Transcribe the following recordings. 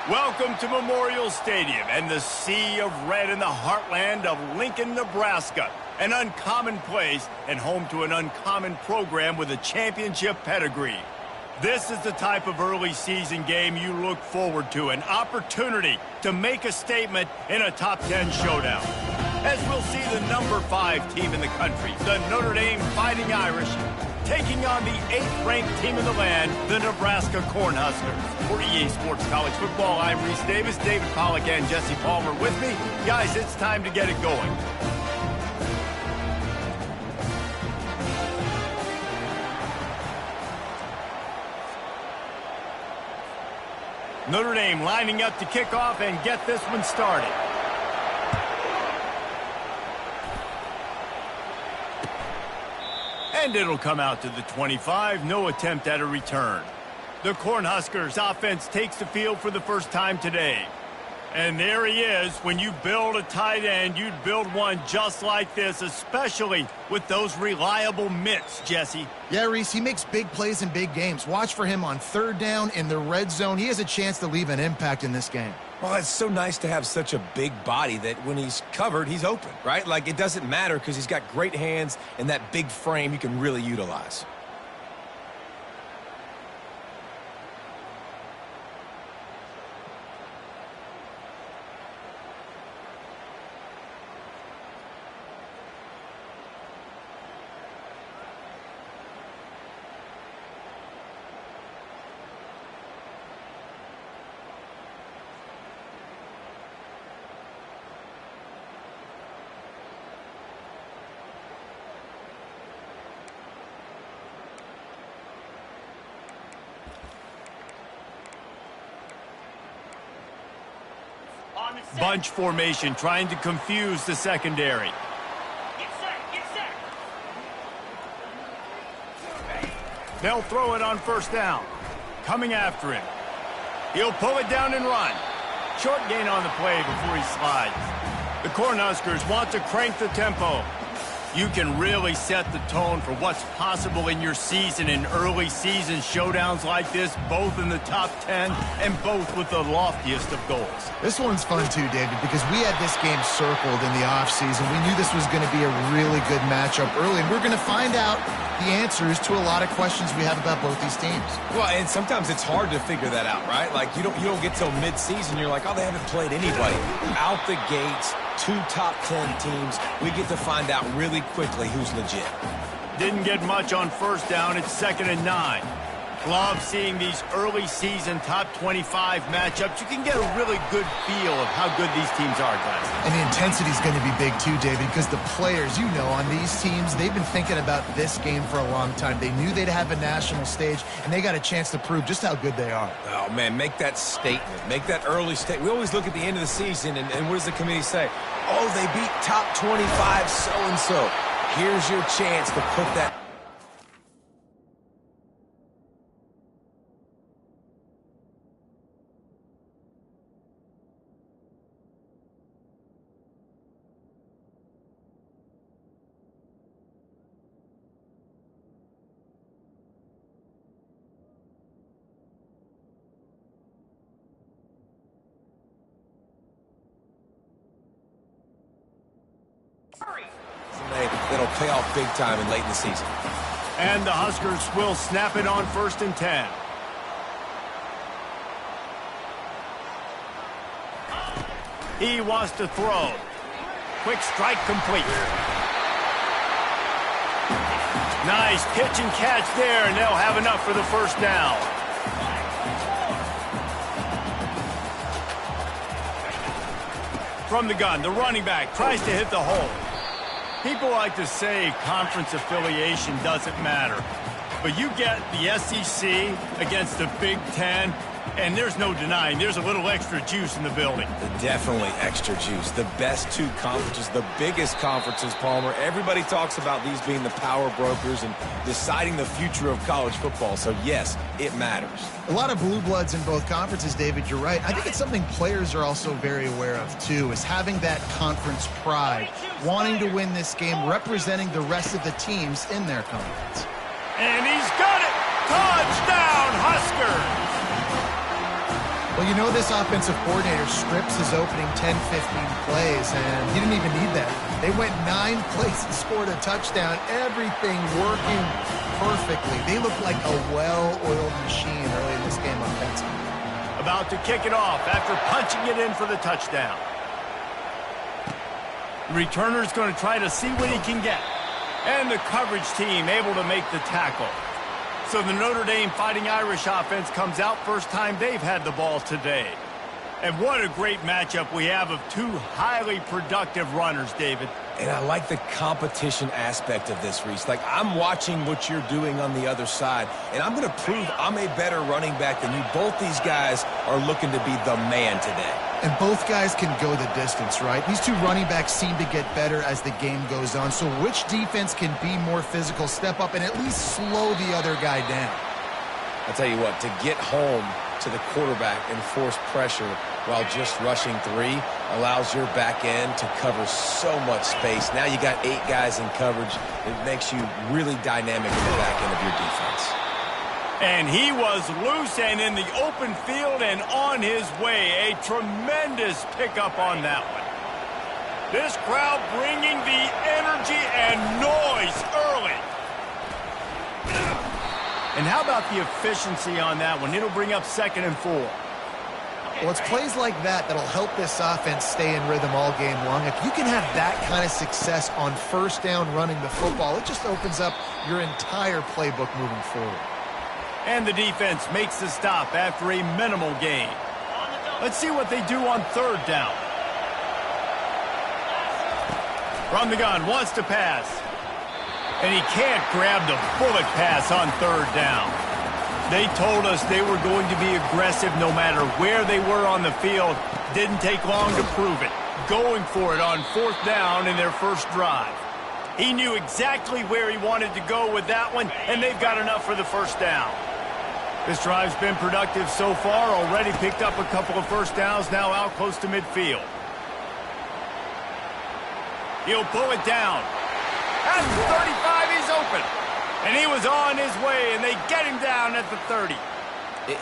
Welcome to Memorial Stadium and the sea of red in the heartland of Lincoln, Nebraska. An uncommon place and home to an uncommon program with a championship pedigree. This is the type of early season game you look forward to, an opportunity to make a statement in a top 10 showdown. As we'll see the number 5 team in the country, the Notre Dame Fighting Irish, taking on the 8th-ranked team in the land, the Nebraska Cornhuskers. For EA Sports College Football, I'm Reese Davis, David Pollack, and Jesse Palmer with me. Guys, it's time to get it going. Notre Dame lining up to kick off and get this one started. And it'll come out to the 25, no attempt at a return. The Cornhuskers offense takes the field for the first time today. And there he is. When you build a tight end, you'd build one just like this, especially with those reliable mitts, Jesse. Yeah, Reese, he makes big plays in big games. Watch for him on third down in the red zone. He has a chance to leave an impact in this game. Well, it's so nice to have such a big body that when he's covered, he's open, right? Like, it doesn't matter because he's got great hands and that big frame you can really utilize. Bunch formation trying to confuse the secondary. They'll throw it on first down. Coming after him. He'll pull it down and run. Short gain on the play before he slides. The Cornhuskers want to crank the tempo. You can really set the tone for what's possible in your season in early season showdowns like this, both in the top 10 and both with the loftiest of goals. This one's fun too, David, because we had this game circled in the offseason. We knew this was going to be a really good matchup early, and we're going to find out the answers to a lot of questions we have about both these teams. Well, and sometimes it's hard to figure that out, right? Like, you don't get till mid-season, you're like, oh, they haven't played anybody. Out the gates, 2 top 10 teams, we get to find out really quickly who's legit. Didn't get much on first down. It's 2nd and 9. Love seeing these early season top 25 matchups. You can get a really good feel of how good these teams are, guys. And the intensity is going to be big too, David, because the players, you know, on these teams, they've been thinking about this game for a long time. They knew they'd have a national stage, and they got a chance to prove just how good they are. Oh, man, make that statement. Make that early statement. We always look at the end of the season, and what does the committee say? Oh, they beat top 25 so-and-so. Here's your chance to put that... that'll pay off big time and late in the season. And the Huskers will snap it on 1st and 10. He wants to throw. Quick strike complete. Nice pitch and catch there, and they'll have enough for the first down. From the gun, the running back tries to hit the hole. People like to say conference affiliation doesn't matter, but you get the SEC against the Big Ten, and there's no denying there's a little extra juice in the building. Definitely extra juice. The best 2 conferences, the biggest conferences, Palmer. Everybody talks about these being the power brokers and deciding the future of college football, so yes, it matters. A lot of blue bloods in both conferences, David, you're right. I think it's something players are also very aware of, too, is having that conference pride, wanting to win this game, representing the rest of the teams in their conference. And he's got it! Touchdown, Huskers! Well, you know this offensive coordinator strips his opening 10, 15 plays, and he didn't even need that. They went 9 plays and scored a touchdown. Everything working perfectly. They look like a well-oiled machine early in this game offensively. About to kick it off after punching it in for the touchdown. The returner's going to try to see what he can get. And the coverage team able to make the tackle. So the Notre Dame Fighting Irish offense comes out first time they've had the ball today. And what a great matchup we have of 2 highly productive runners, David. And I like the competition aspect of this, Reese. Like, I'm watching what you're doing on the other side, and I'm going to prove I'm a better running back than you. Both these guys are looking to be the man today. And both guys can go the distance, right? These 2 running backs seem to get better as the game goes on. So which defense can be more physical, step up, and at least slow the other guy down? I'll tell you what, to get home to the quarterback and force pressure while just rushing 3 allows your back end to cover so much space. Now you got 8 guys in coverage. It makes you really dynamic in the back end of your defense. And he was loose and in the open field and on his way. A tremendous pickup on that one. This crowd bringing the energy and noise early. And how about the efficiency on that one? It'll bring up 2nd and 4. Well, it's plays like that that'll help this offense stay in rhythm all game long. If you can have that kind of success on first down running the football, it just opens up your entire playbook moving forward. And the defense makes the stop after a minimal gain. Let's see what they do on 3rd down. From the gun, wants to pass. And he can't grab the bullet pass on 3rd down. They told us they were going to be aggressive no matter where they were on the field. Didn't take long to prove it. Going for it on 4th down in their first drive. He knew exactly where he wanted to go with that one, and they've got enough for the first down. This drive's been productive so far. Already picked up a couple of first downs, now out close to midfield. He'll pull it down. At the 35, he's open. And he was on his way, and they get him down at the 30.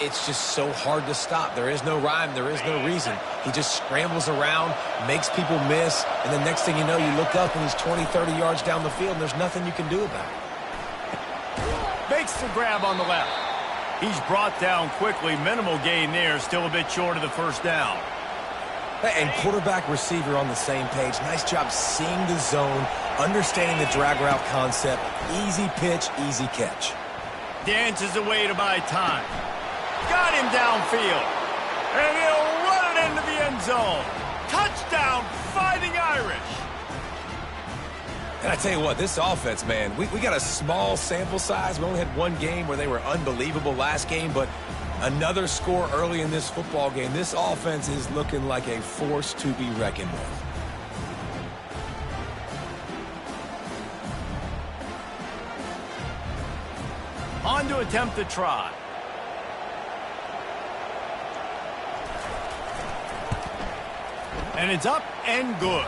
It's just so hard to stop. There is no rhyme. There is no reason. He just scrambles around, makes people miss, and the next thing you know, you look up and he's 20, 30 yards down the field, and there's nothing you can do about it. Makes the grab on the left. He's brought down quickly. Minimal gain there. Still a bit short of the first down. And quarterback, receiver on the same page. Nice job seeing the zone, understanding the drag route concept. Easy pitch, easy catch. Dances away to buy time. Got him downfield. And he'll run it into the end zone. Touchdown, Fighting Irish. And I tell you what, this offense, man, we got a small sample size. We only had 1 game where they were unbelievable last game, but another score early in this football game. This offense is looking like a force to be reckoned with. On to attempt the try. And it's up and good.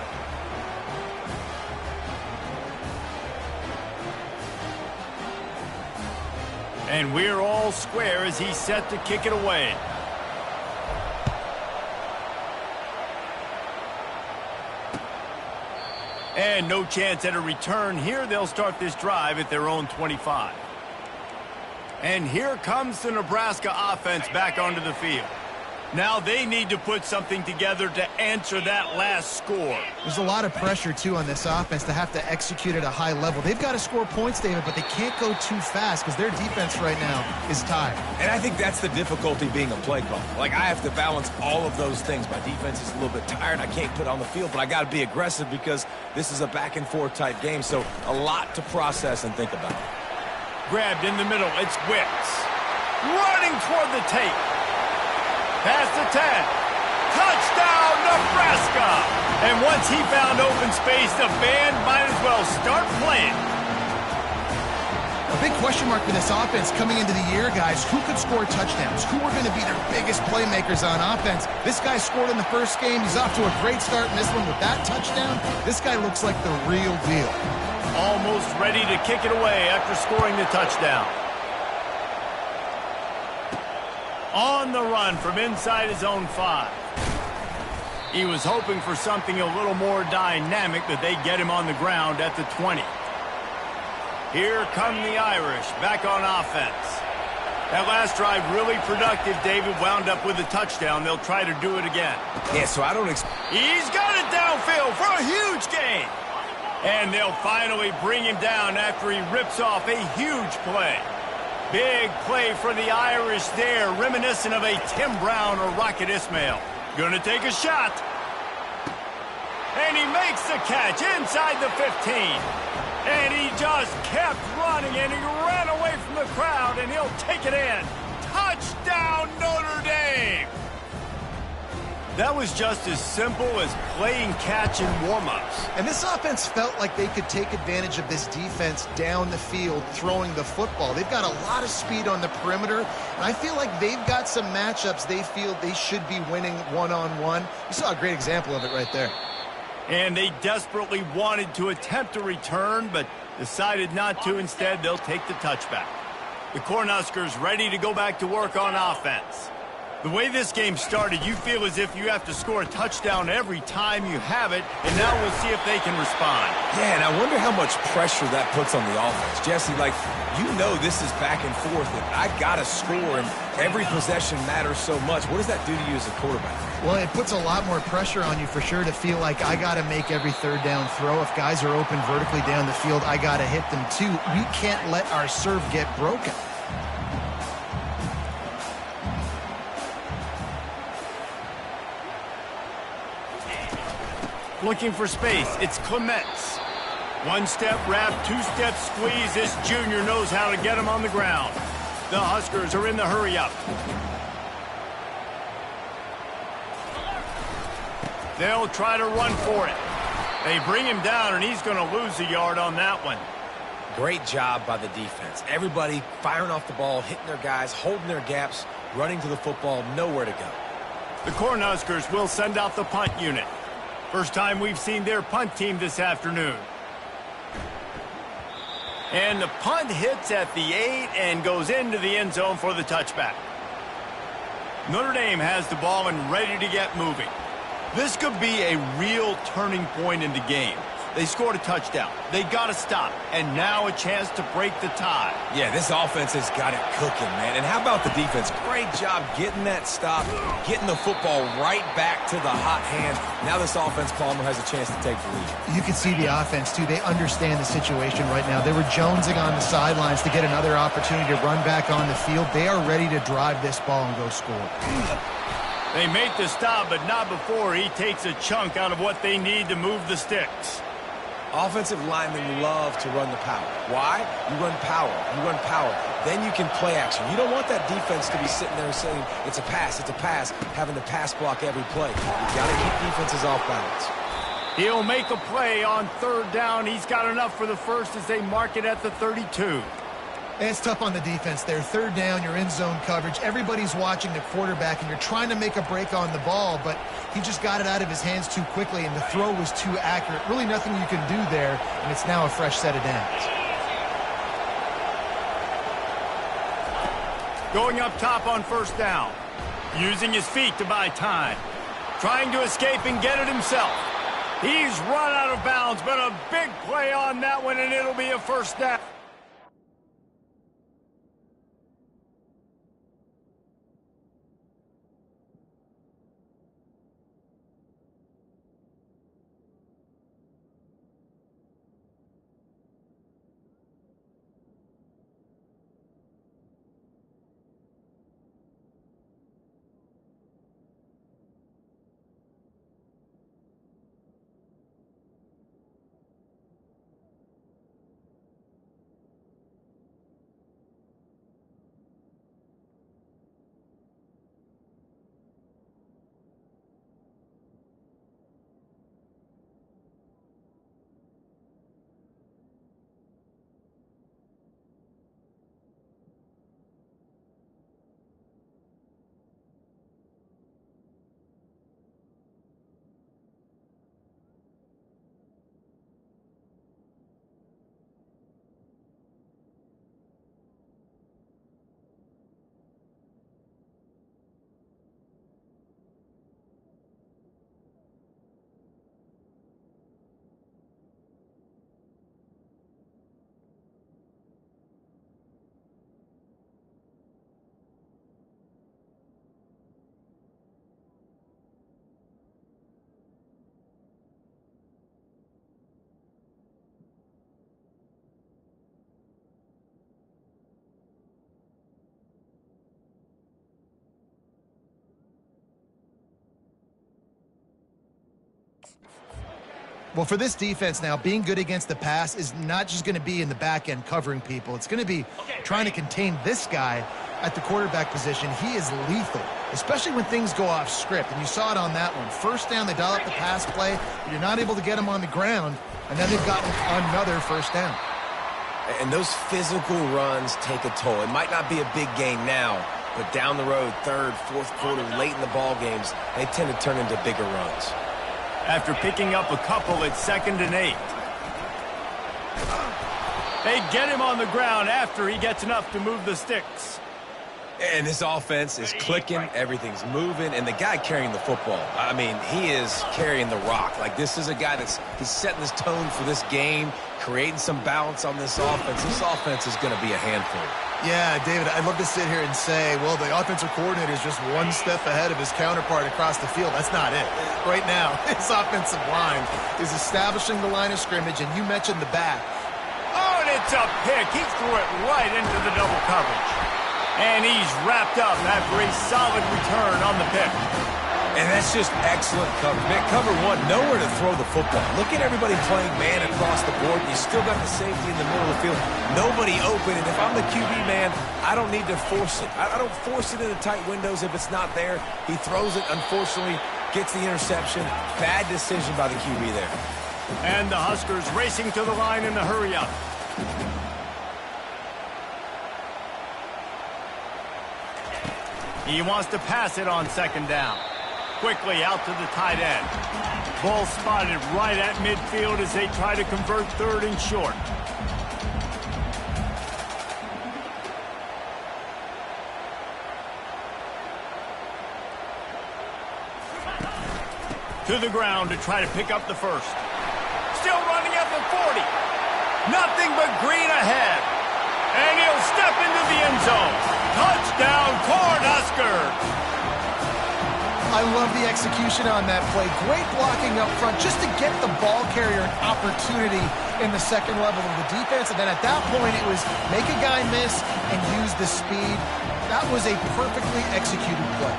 And we're all square as he's set to kick it away. And no chance at a return here. They'll start this drive at their own 25. And here comes the Nebraska offense back onto the field. Now they need to put something together to answer that last score. There's a lot of pressure, too, on this offense to have to execute at a high level. They've got to score points, David, but they can't go too fast because their defense right now is tired. And I think that's the difficulty being a play caller. Like, I have to balance all of those things. My defense is a little bit tired. I can't put it on the field, but I got to be aggressive because this is a back-and-forth type game. So a lot to process and think about. Grabbed in the middle. It's Wicks. Running toward the tape. Past the 10. Touchdown, Nebraska! And once he found open space, the band might as well start playing. A big question mark for this offense coming into the year, guys. Who could score touchdowns? Who are going to be their biggest playmakers on offense? This guy scored in the first game. He's off to a great start in this one with that touchdown. This guy looks like the real deal. Almost ready to kick it away after scoring the touchdown. On the run from inside his own 5. He was hoping for something a little more dynamic, but they get him on the ground at the 20. Here come the Irish back on offense. That last drive really productive. David wound up with a touchdown. They'll try to do it again. Yeah, so I don't He's got it downfield for a huge gain. And they'll finally bring him down after he rips off a huge play. Big play for the Irish there, reminiscent of a Tim Brown or Rocket Ismail. Gonna take a shot. And he makes the catch inside the 15. And he just kept running, and he ran away from the crowd, and he'll take it in. Touchdown, Notre Dame! That was just as simple as playing catch in warm-ups. And this offense felt like they could take advantage of this defense down the field throwing the football. They've got a lot of speed on the perimeter, and I feel like they've got some matchups they feel they should be winning one-on-one. You saw a great example of it right there. And they desperately wanted to attempt a return, but decided not to. Instead, they'll take the touchback. The Cornhuskers ready to go back to work on offense. The way this game started, you feel as if you have to score a touchdown every time you have it, and now we'll see if they can respond. Yeah, and I wonder how much pressure that puts on the offense. Jesse, like, you know this is back and forth, and I got to score, and every possession matters so much. What does that do to you as a quarterback? Well, it puts a lot more pressure on you for sure to feel like I got to make every third down throw. If guys are open vertically down the field, I got to hit them too. We can't let our serve get broken. Looking for space, it's Clements. One-step wrap, two-step squeeze. This junior knows how to get him on the ground. The Huskers are in the hurry-up. They'll try to run for it. They bring him down, and he's going to lose a yard on that one. Great job by the defense. Everybody firing off the ball, hitting their guys, holding their gaps, running to the football, nowhere to go. The Cornhuskers will send out the punt unit. First time we've seen their punt team this afternoon. And the punt hits at the 8 and goes into the end zone for the touchback. Notre Dame has the ball and ready to get moving. This could be a real turning point in the game. They scored a touchdown. They got to stop. And now a chance to break the tie. Yeah, this offense has got it cooking, man. And how about the defense? Great job getting that stop, getting the football right back to the hot hand. Now this offense, Palmer, has a chance to take the lead. You can see the offense, too. They understand the situation right now. They were jonesing on the sidelines to get another opportunity to run back on the field. They are ready to drive this ball and go score. They make the stop, but not before he takes a chunk out of what they need to move the sticks. Offensive linemen love to run the power. Why? You run power. You run power. Then you can play action. You don't want that defense to be sitting there saying, it's a pass, having to pass block every play. You got to keep defenses off balance. He'll make a play on third down. He's got enough for the first as they mark it at the 32. And it's tough on the defense there. Third down, you're in zone coverage. Everybody's watching the quarterback, and you're trying to make a break on the ball, but he just got it out of his hands too quickly, and the throw was too accurate. Really nothing you can do there, and it's now a fresh set of downs. Going up top on first down. Using his feet to buy time. Trying to escape and get it himself. He's run out of bounds, but a big play on that one, and it'll be a first down. Well, for this defense now, being good against the pass is not just going to be in the back end covering people. It's going to be trying to contain this guy at the quarterback position. He is lethal, especially when things go off script. And you saw it on that one. First down, they dial up the pass play, but you're not able to get him on the ground, and then they've gotten another first down. And those physical runs take a toll. It might not be a big gain now, but down the road, third, fourth quarter, late in the ball games, they tend to turn into bigger runs. After picking up a couple, it's 2nd and 8. They get him on the ground after he gets enough to move the sticks. And this offense is clicking, everything's moving, and the guy carrying the football, I mean, he is carrying the rock. Like, this is a guy he's setting this tone for this game, creating some balance on this offense. This offense is going to be a handful. Yeah, David, I'd love to sit here and say, well, the offensive coordinator is just one step ahead of his counterpart across the field. That's not it. Right now, his offensive line is establishing the line of scrimmage, and you mentioned the back. Oh, and it's a pick. He threw it right into the double coverage. And he's wrapped up after a solid return on the pick. And that's just excellent coverage. Man, cover one, nowhere to throw the football. Look at everybody playing man across the board. You still got the safety in the middle of the field. Nobody open. And if I'm the QB, man, I don't need to force it. I don't force it into tight windows if it's not there. He throws it, unfortunately, gets the interception. Bad decision by the QB there. And the Huskers racing to the line in a hurry-up. He wants to pass it on 2nd down. Quickly out to the tight end. Ball spotted right at midfield as they try to convert 3rd and short. To the ground to try to pick up the first. Still running at the 40. Nothing but green ahead. And he'll step into the end zone. Touchdown, Cornhuskers! I love the execution on that play. Great blocking up front just to get the ball carrier an opportunity in the second level of the defense. And then at that point, it was make a guy miss and use the speed. That was a perfectly executed play.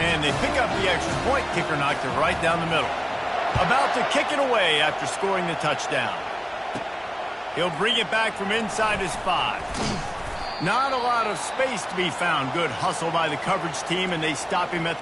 And they pick up the extra point. Kicker knocked it right down the middle. About to kick it away after scoring the touchdown. He'll bring it back from inside his 5. Not a lot of space to be found. Good hustle by the coverage team, and they stop him at...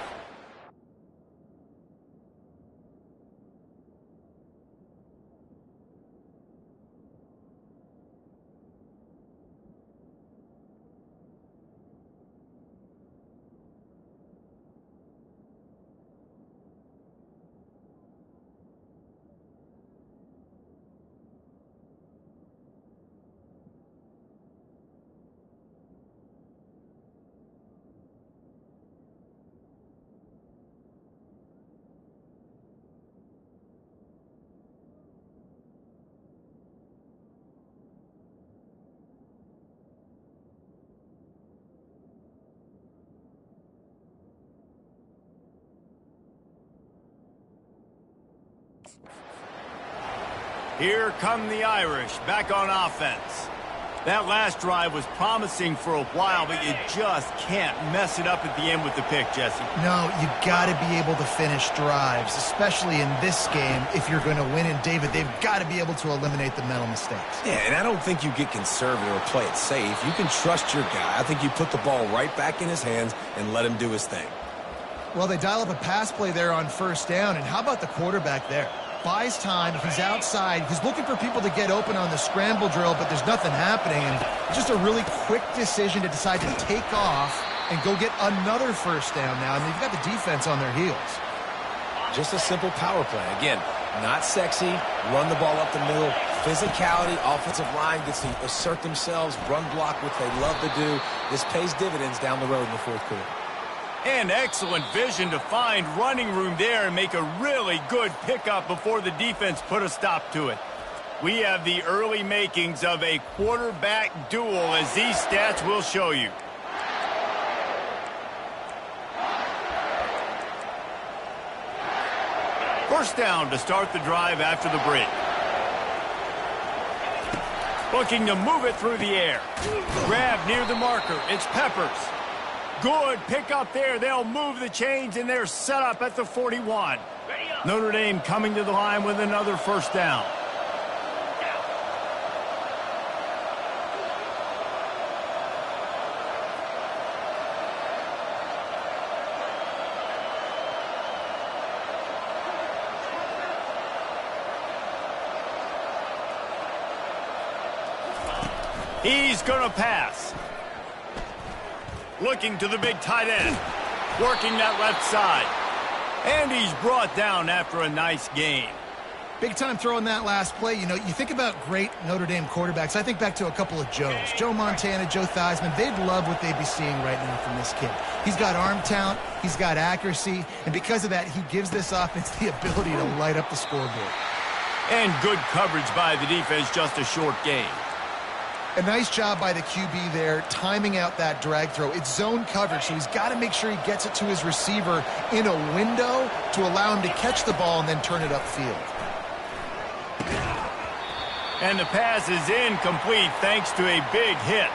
Here come the Irish back on offense. That last drive was promising for a while, but you just can't mess it up at the end with the pick, Jesse. No, you got to be able to finish drives, especially in this game if you're going to win. And, David, they've got to be able to eliminate the mental mistakes. Yeah, and I don't think you get conservative or play it safe. You can trust your guy. I think you put the ball right back in his hands and let him do his thing. Well, they dial up a pass play there on 1st down, and how about the quarterback there? Buys time. He's outside. He's looking for people to get open on the scramble drill, but there's nothing happening. And just a really quick decision to decide to take off and go get another 1st down now. And they've got the defense on their heels. Just a simple power play. Again, not sexy. Run the ball up the middle. Physicality. Offensive line gets to assert themselves. Run block, which they love to do. This pays dividends down the road in the 4th quarter. And excellent vision to find running room there and make a really good pickup before the defense put a stop to it. We have the early makings of a quarterback duel, as these stats will show you. First down to start the drive after the break. Looking to move it through the air. Grab near the marker. It's Peppers. Good pick up there. They'll move the chains, and they're set up at the 41. Notre Dame coming to the line with another first down. He's going to pass. Looking to the big tight end. Working that left side. And he's brought down after a nice gain. Big time throw in that last play. You know, you think about great Notre Dame quarterbacks. I think back to a couple of Joes. Joe Montana, Joe Theismann. They'd love what they'd be seeing right now from this kid. He's got arm talent. He's got accuracy. And because of that, he gives this offense the ability to light up the scoreboard. And good coverage by the defense, just a short gain. A nice job by the QB there, timing out that drag throw. It's zone coverage, so he's got to make sure he gets it to his receiver in a window to allow him to catch the ball and then turn it upfield. And the pass is incomplete thanks to a big hit.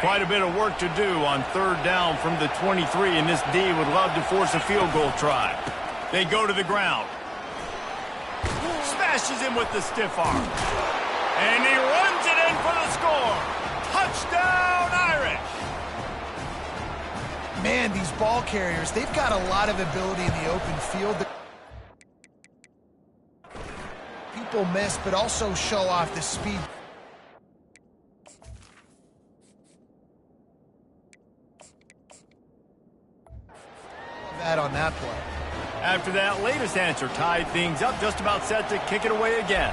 Quite a bit of work to do on third down from the 23, and this D would love to force a field goal try. They go to the ground. Smashes him with the stiff arm. And he runs it in for the score. Touchdown, Irish! Man, these ball carriers, they've got a lot of ability in the open field. People miss, but also show off the speed. That on that play. After that latest answer tied things up, just about set to kick it away again.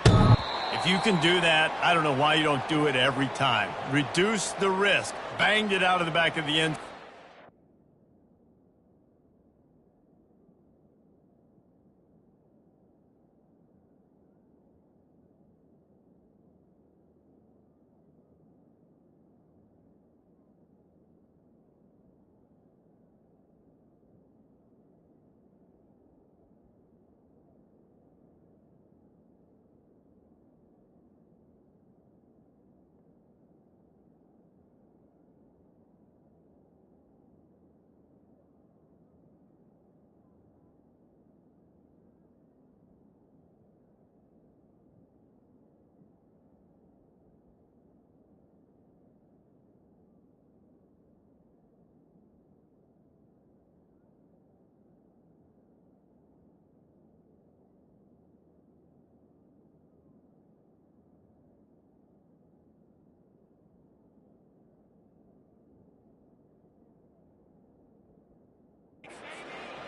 If you can do that, I don't know why you don't do it every time. Reduce the risk. Banged it out of the back of the end.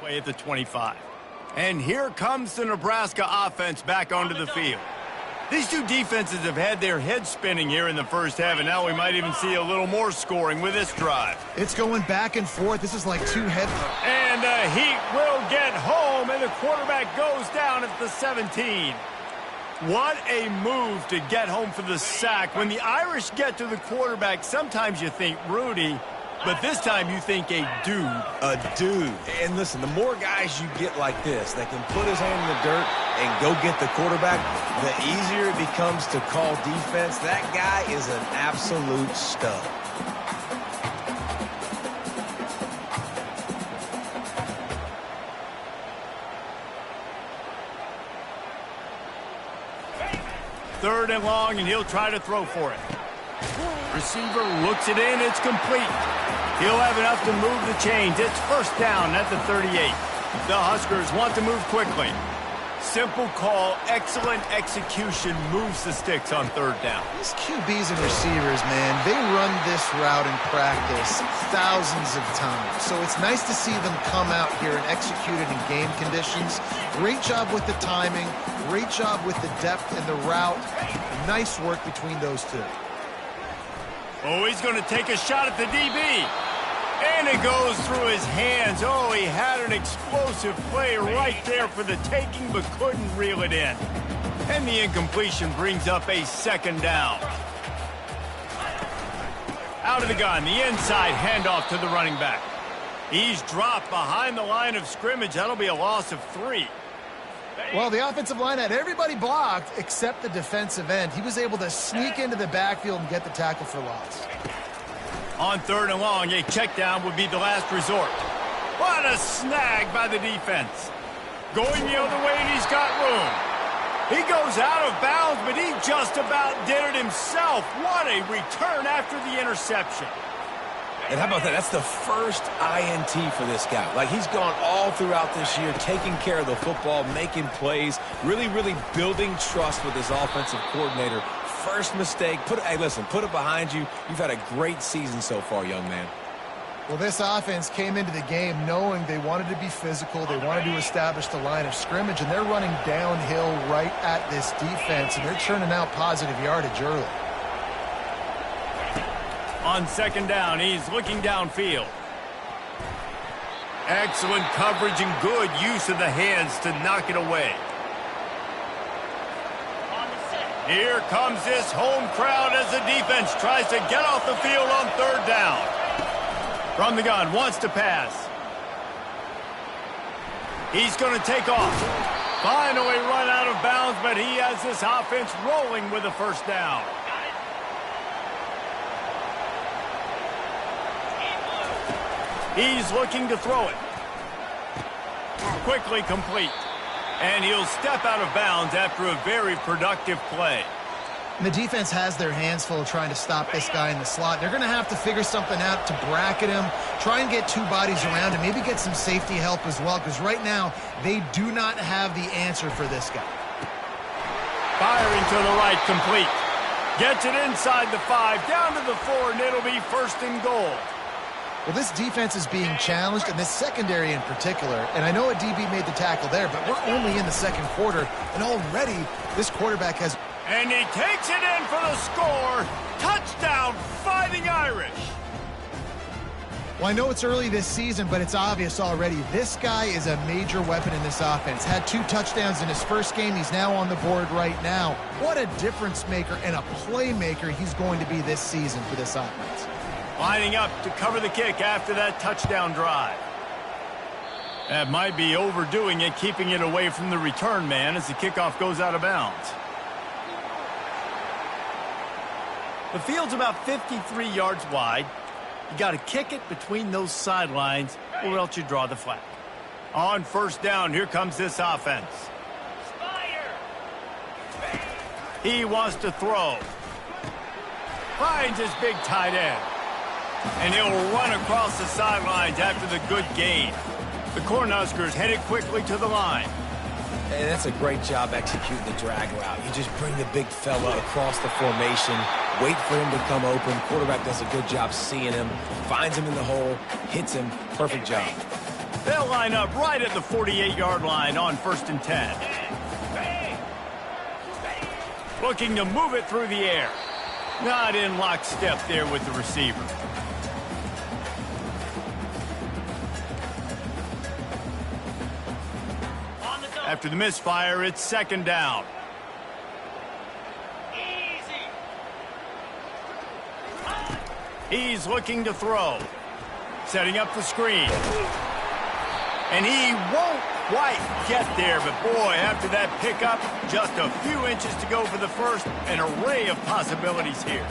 Way at the 25. And here comes the Nebraska offense back onto the field. These two defenses have had their heads spinning here in the first half, and now we might even see a little more scoring with this drive. It's going back and forth. This is like two head. And the Heat will get home, and the quarterback goes down at the 17. What a move to get home for the sack. When the Irish get to the quarterback, sometimes you think Rudy, but this time you think a dude. A dude. And listen, the more guys you get like this that can put his hand in the dirt and go get the quarterback, the easier it becomes to call defense. That guy is an absolute stud. Third and long, and he'll try to throw for it. Receiver looks it in. It's complete. He'll have enough to move the chains. It's first down at the 38. The Huskers want to move quickly. Simple call, excellent execution, moves the sticks on third down. These QBs and receivers, man, they run this route in practice thousands of times. So it's nice to see them come out here and execute it in game conditions. Great job with the timing. Great job with the depth and the route. Nice work between those two. Oh, he's going to take a shot at the DB. And it goes through his hands. Oh, he had an explosive play right there for the taking, but couldn't reel it in. And the incompletion brings up a second down. Out of the gun, the inside handoff to the running back. He's dropped behind the line of scrimmage. That'll be a loss of 3. Well, the offensive line had everybody blocked except the defensive end. He was able to sneak into the backfield and get the tackle for loss. On 3rd and long, a check down would be the last resort. What a snag by the defense. Going the other way, and he's got room. He goes out of bounds, but he just about did it himself. What a return after the interception. And how about that? That's the first INT for this guy. Like, he's gone all throughout this year, taking care of the football, making plays, really, really building trust with his offensive coordinator. First mistake, hey, listen, put it behind you. You've had a great season so far, young man. Well, this offense came into the game knowing they wanted to be physical. They wanted to establish the line of scrimmage, and they're running downhill right at this defense, and they're churning out positive yardage early. On 2nd down, he's looking downfield. Excellent coverage and good use of the hands to knock it away. Here comes this home crowd as the defense tries to get off the field on 3rd down. From the gun, wants to pass. He's going to take off. Finally run out of bounds, but he has this offense rolling with a 1st down. He's looking to throw it. Quickly complete. And he'll step out of bounds after a very productive play. And the defense has their hands full trying to stop this guy in the slot. They're going to have to figure something out to bracket him, try and get 2 bodies around him, maybe get some safety help as well, because right now they do not have the answer for this guy. Firing to the right, complete. Gets it inside the 5, down to the 4, and it'll be 1st and goal. Well, this defense is being challenged, and this secondary in particular. And I know a DB made the tackle there, but we're only in the 2nd quarter, and already this quarterback has... And he takes it in for the score. Touchdown, Fighting Irish. Well, I know it's early this season, but it's obvious already. This guy is a major weapon in this offense. Had 2 touchdowns in his first game. He's now on the board right now. What a difference maker and a playmaker he's going to be this season for this offense. Lining up to cover the kick after that touchdown drive. That might be overdoing it, keeping it away from the return man as the kickoff goes out of bounds. The field's about 53 yards wide. You got to kick it between those sidelines or else you draw the flag. On 1st down, here comes this offense. He wants to throw. Finds his big tight end. And he'll run across the sidelines after the good gain. The Cornhuskers headed quickly to the line. And that's a great job executing the drag route. You just bring the big fella across the formation, wait for him to come open. Quarterback does a good job seeing him, finds him in the hole, hits him. Perfect job. They'll line up right at the 48-yard line on 1st and 10. Looking to move it through the air. Not in lockstep there with the receiver. After the misfire, it's 2nd down. He's looking to throw. Setting up the screen. And he won't quite get there, but boy, after that pickup, just a few inches to go for the 1st. An array of possibilities here.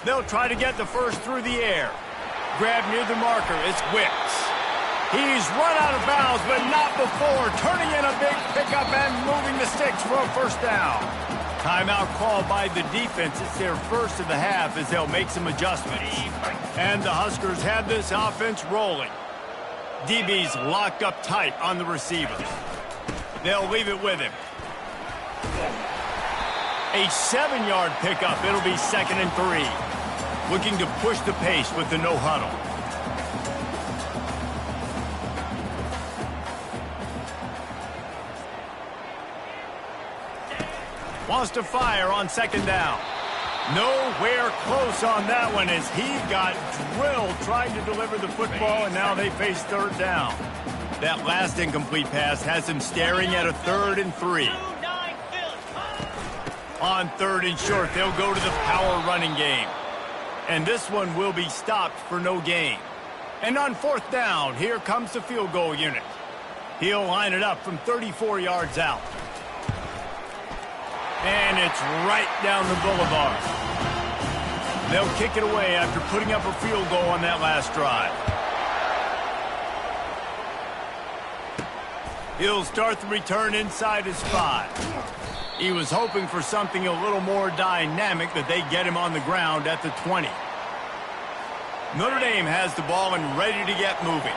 They'll try to get the 1st through the air. Grab near the marker. It's Wicks. He's run out of bounds, but not before. Turning in a big pickup and moving the sticks for a 1st down. Timeout called by the defense. It's their 1st of the half as they'll make some adjustments. And the Huskers have this offense rolling. DB's locked up tight on the receivers. They'll leave it with him. A 7-yard pickup. It'll be 2nd and 3. Looking to push the pace with the no huddle. Wants to fire on 2nd down. Nowhere close on that one as he got drilled trying to deliver the football, and now they face 3rd down. That last incomplete pass has him staring at a 3rd and 3. On 3rd and short, they'll go to the power running game. And this one will be stopped for no gain. And on 4th down, here comes the field goal unit. He'll line it up from 34 yards out. And it's right down the boulevard. They'll kick it away after putting up a field goal on that last drive. He'll start the return inside his 5. He was hoping for something a little more dynamic, that they get him on the ground at the 20. Notre Dame has the ball and ready to get moving.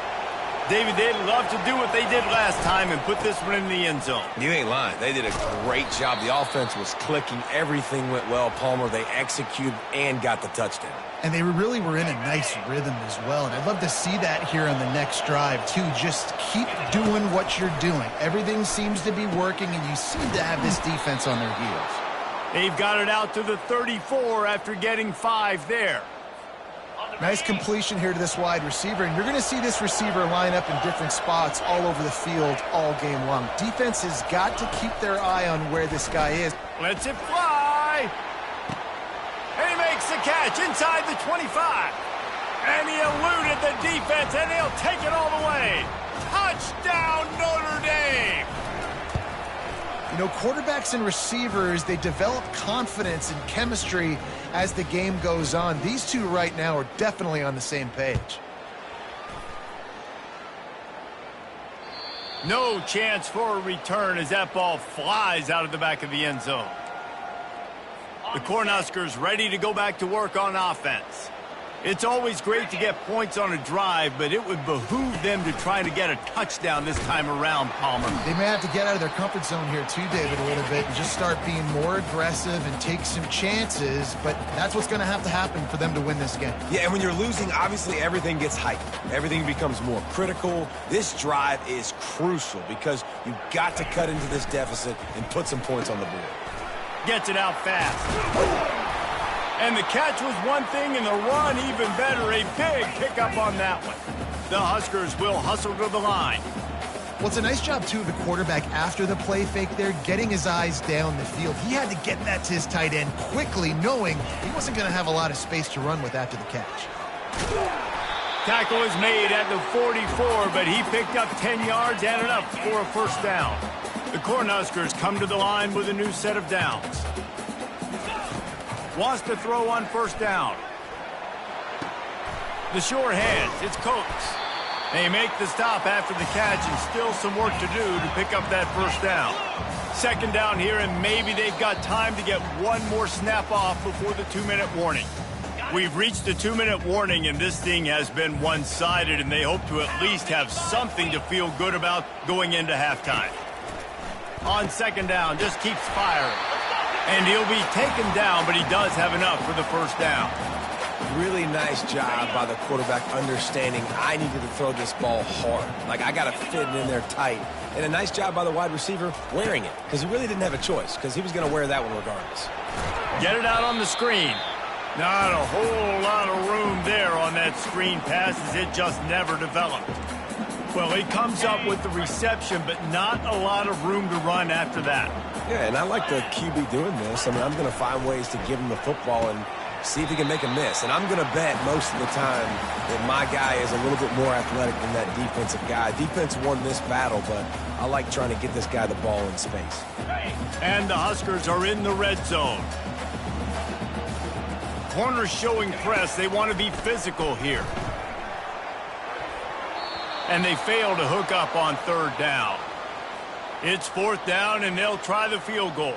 David, they'd love to do what they did last time and put this one in the end zone. You ain't lying. They did a great job. The offense was clicking. Everything went well, Palmer. They executed and got the touchdown. And they really were in a nice rhythm as well. And I'd love to see that here on the next drive, too. Just keep doing what you're doing. Everything seems to be working, and you seem to have this defense on their heels. They've got it out to the 34 after getting 5 there. Nice completion here to this wide receiver, and you're going to see this receiver line up in different spots all over the field all game long. Defense has got to keep their eye on where this guy is. Lets it fly. And he makes the catch inside the 25. And he eluded the defense, and he'll take it all the way. Touchdown, Notre Dame. You know, quarterbacks and receivers, they develop confidence and chemistry as the game goes on. These two right now are definitely on the same page. No chance for a return as that ball flies out of the back of the end zone. The Cornhuskers ready to go back to work on offense. It's always great to get points on a drive, but it would behoove them to try to get a touchdown this time around, Palmer. They may have to get out of their comfort zone here too, David, a little bit, and just start being more aggressive and take some chances, but that's what's going to have to happen for them to win this game. Yeah, and when you're losing, obviously everything gets heightened. Everything becomes more critical. This drive is crucial because you've got to cut into this deficit and put some points on the board. Gets it out fast. And the catch was one thing, and the run even better. A big pickup on that one. The Huskers will hustle to the line. Well, it's a nice job, too, of the quarterback after the play fake there, getting his eyes down the field. He had to get that to his tight end quickly, knowing he wasn't going to have a lot of space to run with after the catch. Tackle is made at the 44, but he picked up 10 yards and enough for a first down. The Cornhuskers come to the line with a new set of downs. Wants to throw on first down. The sure hands. It's Coates. They make the stop after the catch, and still some work to do to pick up that first down. Second down here, and maybe they've got time to get one more snap off before the 2-minute warning. We've reached the 2-minute warning, and this thing has been one-sided, and they hope to at least have something to feel good about going into halftime. On second down, just keeps firing. And he'll be taken down, but he does have enough for the first down. Really nice job by the quarterback understanding I needed to throw this ball hard. Like, I got to fit it in there tight. And a nice job by the wide receiver wearing it, because he really didn't have a choice, because he was going to wear that one regardless. Get it out on the screen. Not a whole lot of room there on that screen pass, as it just never developed. Well, he comes up with the reception, but not a lot of room to run after that. Yeah, and I like the QB doing this. I mean, I'm going to find ways to give him the football and see if he can make a miss. And I'm going to bet most of the time that my guy is a little bit more athletic than that defensive guy. Defense won this battle, but I like trying to get this guy the ball in space. And the Huskers are in the red zone. Corners showing press. They want to be physical here. And they fail to hook up on third down. It's fourth down, and they'll try the field goal.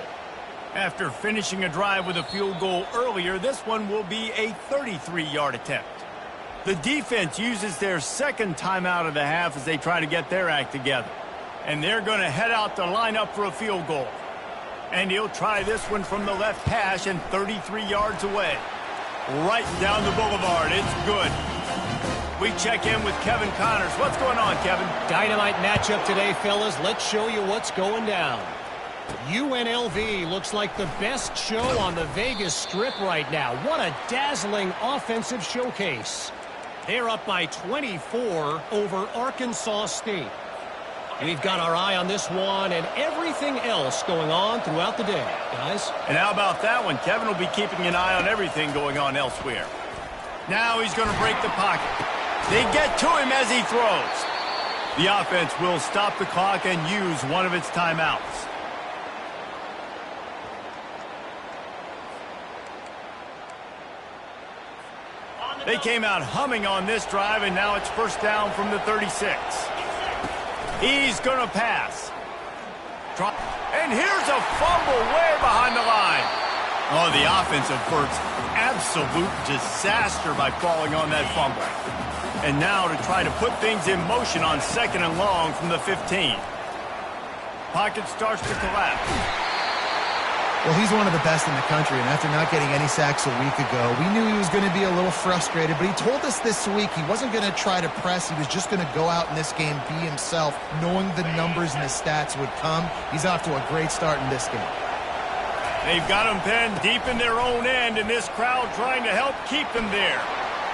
After finishing a drive with a field goal earlier, this one will be a 33-yard attempt. The defense uses their second timeout of the half as they try to get their act together. And they're going to head out to line up for a field goal. And he'll try this one from the left hash and 33 yards away. Right down the boulevard. It's good. We check in with Kevin Connors. What's going on, Kevin? Dynamite matchup today, fellas. Let's show you what's going down. UNLV looks like the best show on the Vegas Strip right now. What a dazzling offensive showcase. They're up by 24 over Arkansas State. We've got our eye on this one and everything else going on throughout the day, guys. And how about that one? Kevin will be keeping an eye on everything going on elsewhere. Now he's going to break the pocket. They get to him as he throws. The offense will stop the clock and use one of its timeouts. They came out humming on this drive, and now it's first down from the 36. He's going to pass. And here's a fumble way behind the line. Oh, the offense averts absolute disaster by falling on that fumble. And now to try to put things in motion on 2nd and long from the 15. Pocket starts to collapse. Well, he's one of the best in the country, and after not getting any sacks a week ago, we knew he was going to be a little frustrated, but he told us this week he wasn't going to try to press. He was just going to go out in this game, be himself, knowing the numbers and the stats would come. He's off to a great start in this game. They've got him pinned deep in their own end, and this crowd trying to help keep them there.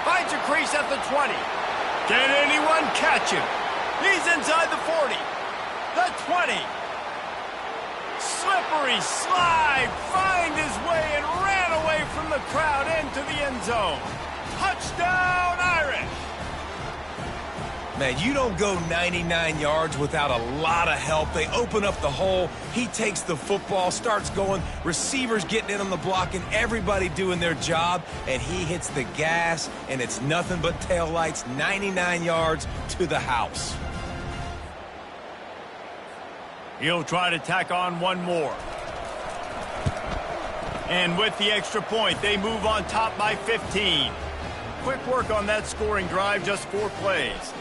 Finds a crease at the 20. Can anyone catch him? He's inside the 40. The 20. Slippery slide, find his way and ran away from the crowd into the end zone. Touchdown, Irish! Man, you don't go 99 yards without a lot of help. They open up the hole. He takes the football, starts going. Receivers getting in on the block and everybody doing their job. And he hits the gas, and it's nothing but taillights, 99 yards to the house. He'll try to tack on one more. And with the extra point, they move on top by 15. Quick work on that scoring drive, just 4 plays.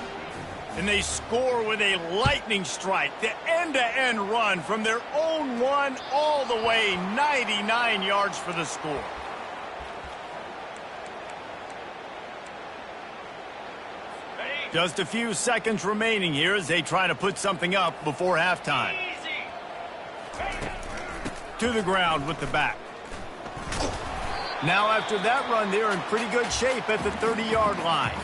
And they score with a lightning strike, the end-to-end run from their own 1 all the way 99 yards for the score. Just a few seconds remaining here as they try to put something up before halftime. To the ground with the back. Now after that run, they're in pretty good shape at the 30-yard line.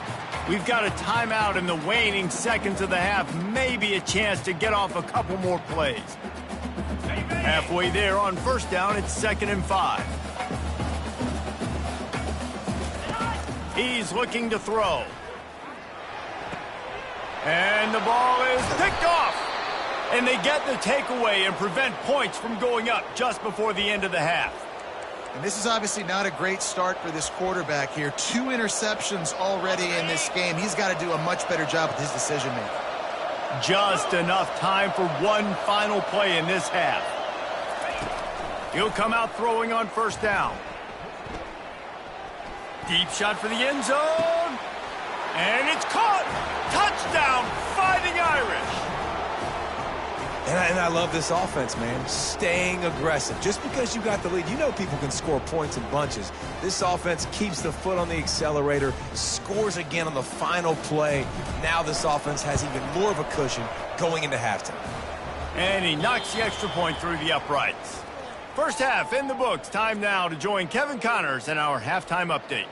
We've got a timeout in the waning seconds of the half, maybe a chance to get off a couple more plays. Halfway there on first down, it's 2nd and 5. He's looking to throw. And the ball is picked off. And they get the takeaway and prevent points from going up just before the end of the half. And this is obviously not a great start for this quarterback here. 2 interceptions already in this game. He's got to do a much better job with his decision-making. Just enough time for one final play in this half. He'll come out throwing on first down. Deep shot for the end zone. And it's caught. Touchdown, Fighting Irish. And I love this offense, man. Staying aggressive. Just because you got the lead, you know people can score points in bunches. This offense keeps the foot on the accelerator, scores again on the final play. Now this offense has even more of a cushion going into halftime. And he knocks the extra point through the uprights. First half in the books. Time now to join Kevin Connors in our halftime update.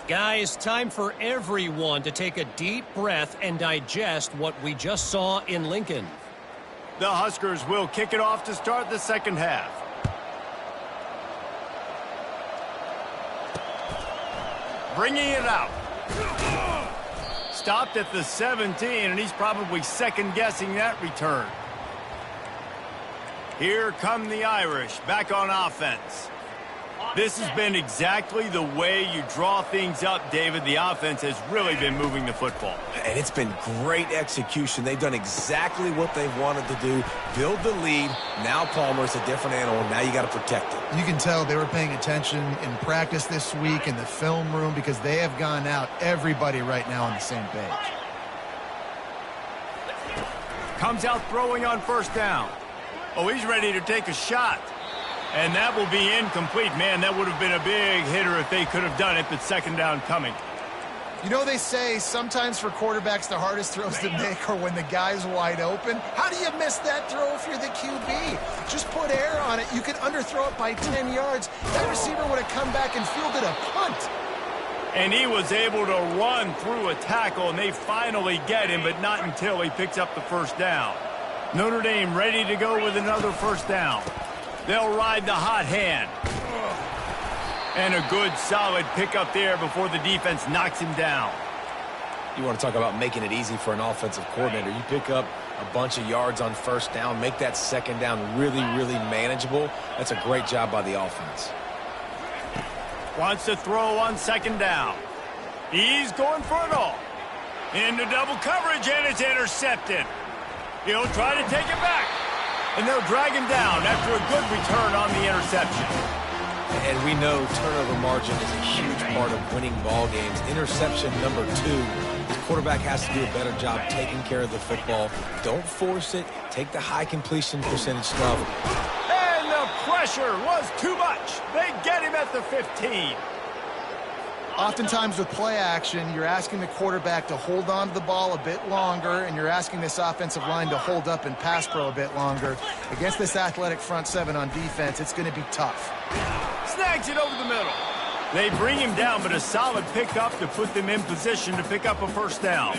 Guys, time for everyone to take a deep breath and digest what we just saw in Lincoln. The Huskers will kick it off to start the second half. Bringing it out. Stopped at the 17, and he's probably second-guessing that return. Here come the Irish back on offense. This has been exactly the way you draw things up, David. The offense has really been moving the football. And it's been great execution. They've done exactly what they wanted to do. Build the lead. Now Palmer's a different animal. Now you got to protect it. You can tell they were paying attention in practice this week in the film room because they have gone out, everybody right now on the same page. Comes out throwing on first down. Oh, he's ready to take a shot. And that will be incomplete. Man, that would have been a big hitter if they could have done it, but second down coming. You know, they say sometimes for quarterbacks the hardest throws to make are when the guy's wide open. How do you miss that throw if you're the QB? Just put air on it. You could underthrow it by 10 yards. That receiver would have come back and fielded a punt. And he was able to run through a tackle, and they finally get him, but not until he picks up the first down. Notre Dame ready to go with another first down. They'll ride the hot hand. And a good, solid pickup there before the defense knocks him down. You want to talk about making it easy for an offensive coordinator. You pick up a bunch of yards on first down, make that second down really, really manageable. That's a great job by the offense. Wants to throw on second down. He's going for it all. Into double coverage, and it's intercepted. He'll try to take it back. And they'll drag him down after a good return on the interception. And we know turnover margin is a huge part of winning ball games. Interception number 2. The quarterback has to do a better job taking care of the football. Don't force it. Take the high completion percentage stuff. And the pressure was too much. They get him at the 15. Oftentimes with play action, you're asking the quarterback to hold on to the ball a bit longer, and you're asking this offensive line to hold up and pass pro a bit longer. Against this athletic front seven on defense, it's going to be tough. Snags it over the middle. They bring him down, but a solid pickup to put them in position to pick up a first down.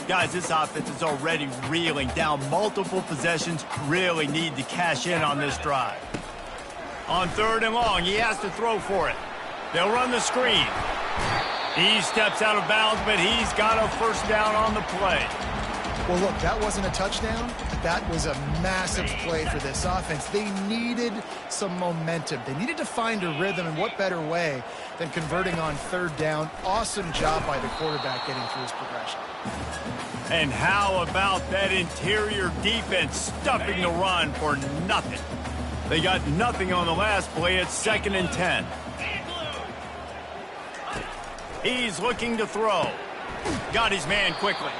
Guys, this offense is already reeling down multiple possessions. Really need to cash in on this drive. On 3rd and long, he has to throw for it. They'll run the screen. He steps out of bounds, but he's got a first down on the play. Well, look, that wasn't a touchdown. That was a massive play for this offense. They needed some momentum. They needed to find a rhythm, and what better way than converting on 3rd down. Awesome job by the quarterback getting through his progression. And how about that interior defense stuffing the run for nothing? They got nothing on the last play. It's 2nd and 10. He's looking to throw. Got his man quickly.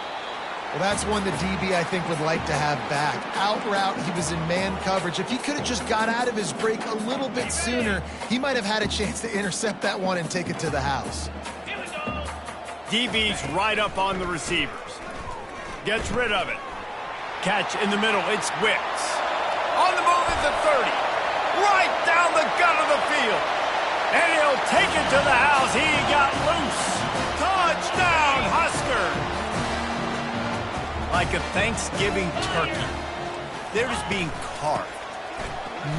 Well, that's one the DB, I think, would like to have back. Out route, he was in man coverage. If he could have just got out of his break a little bit sooner, he might have had a chance to intercept that one and take it to the house. DB's right up on the receivers. Gets rid of it. Catch in the middle. It's Wicks. On the move at the 30. Right down the gut of the field. And he'll take it to the house. He got loose. Touchdown, Huskers. Like a Thanksgiving turkey. They're just being carved.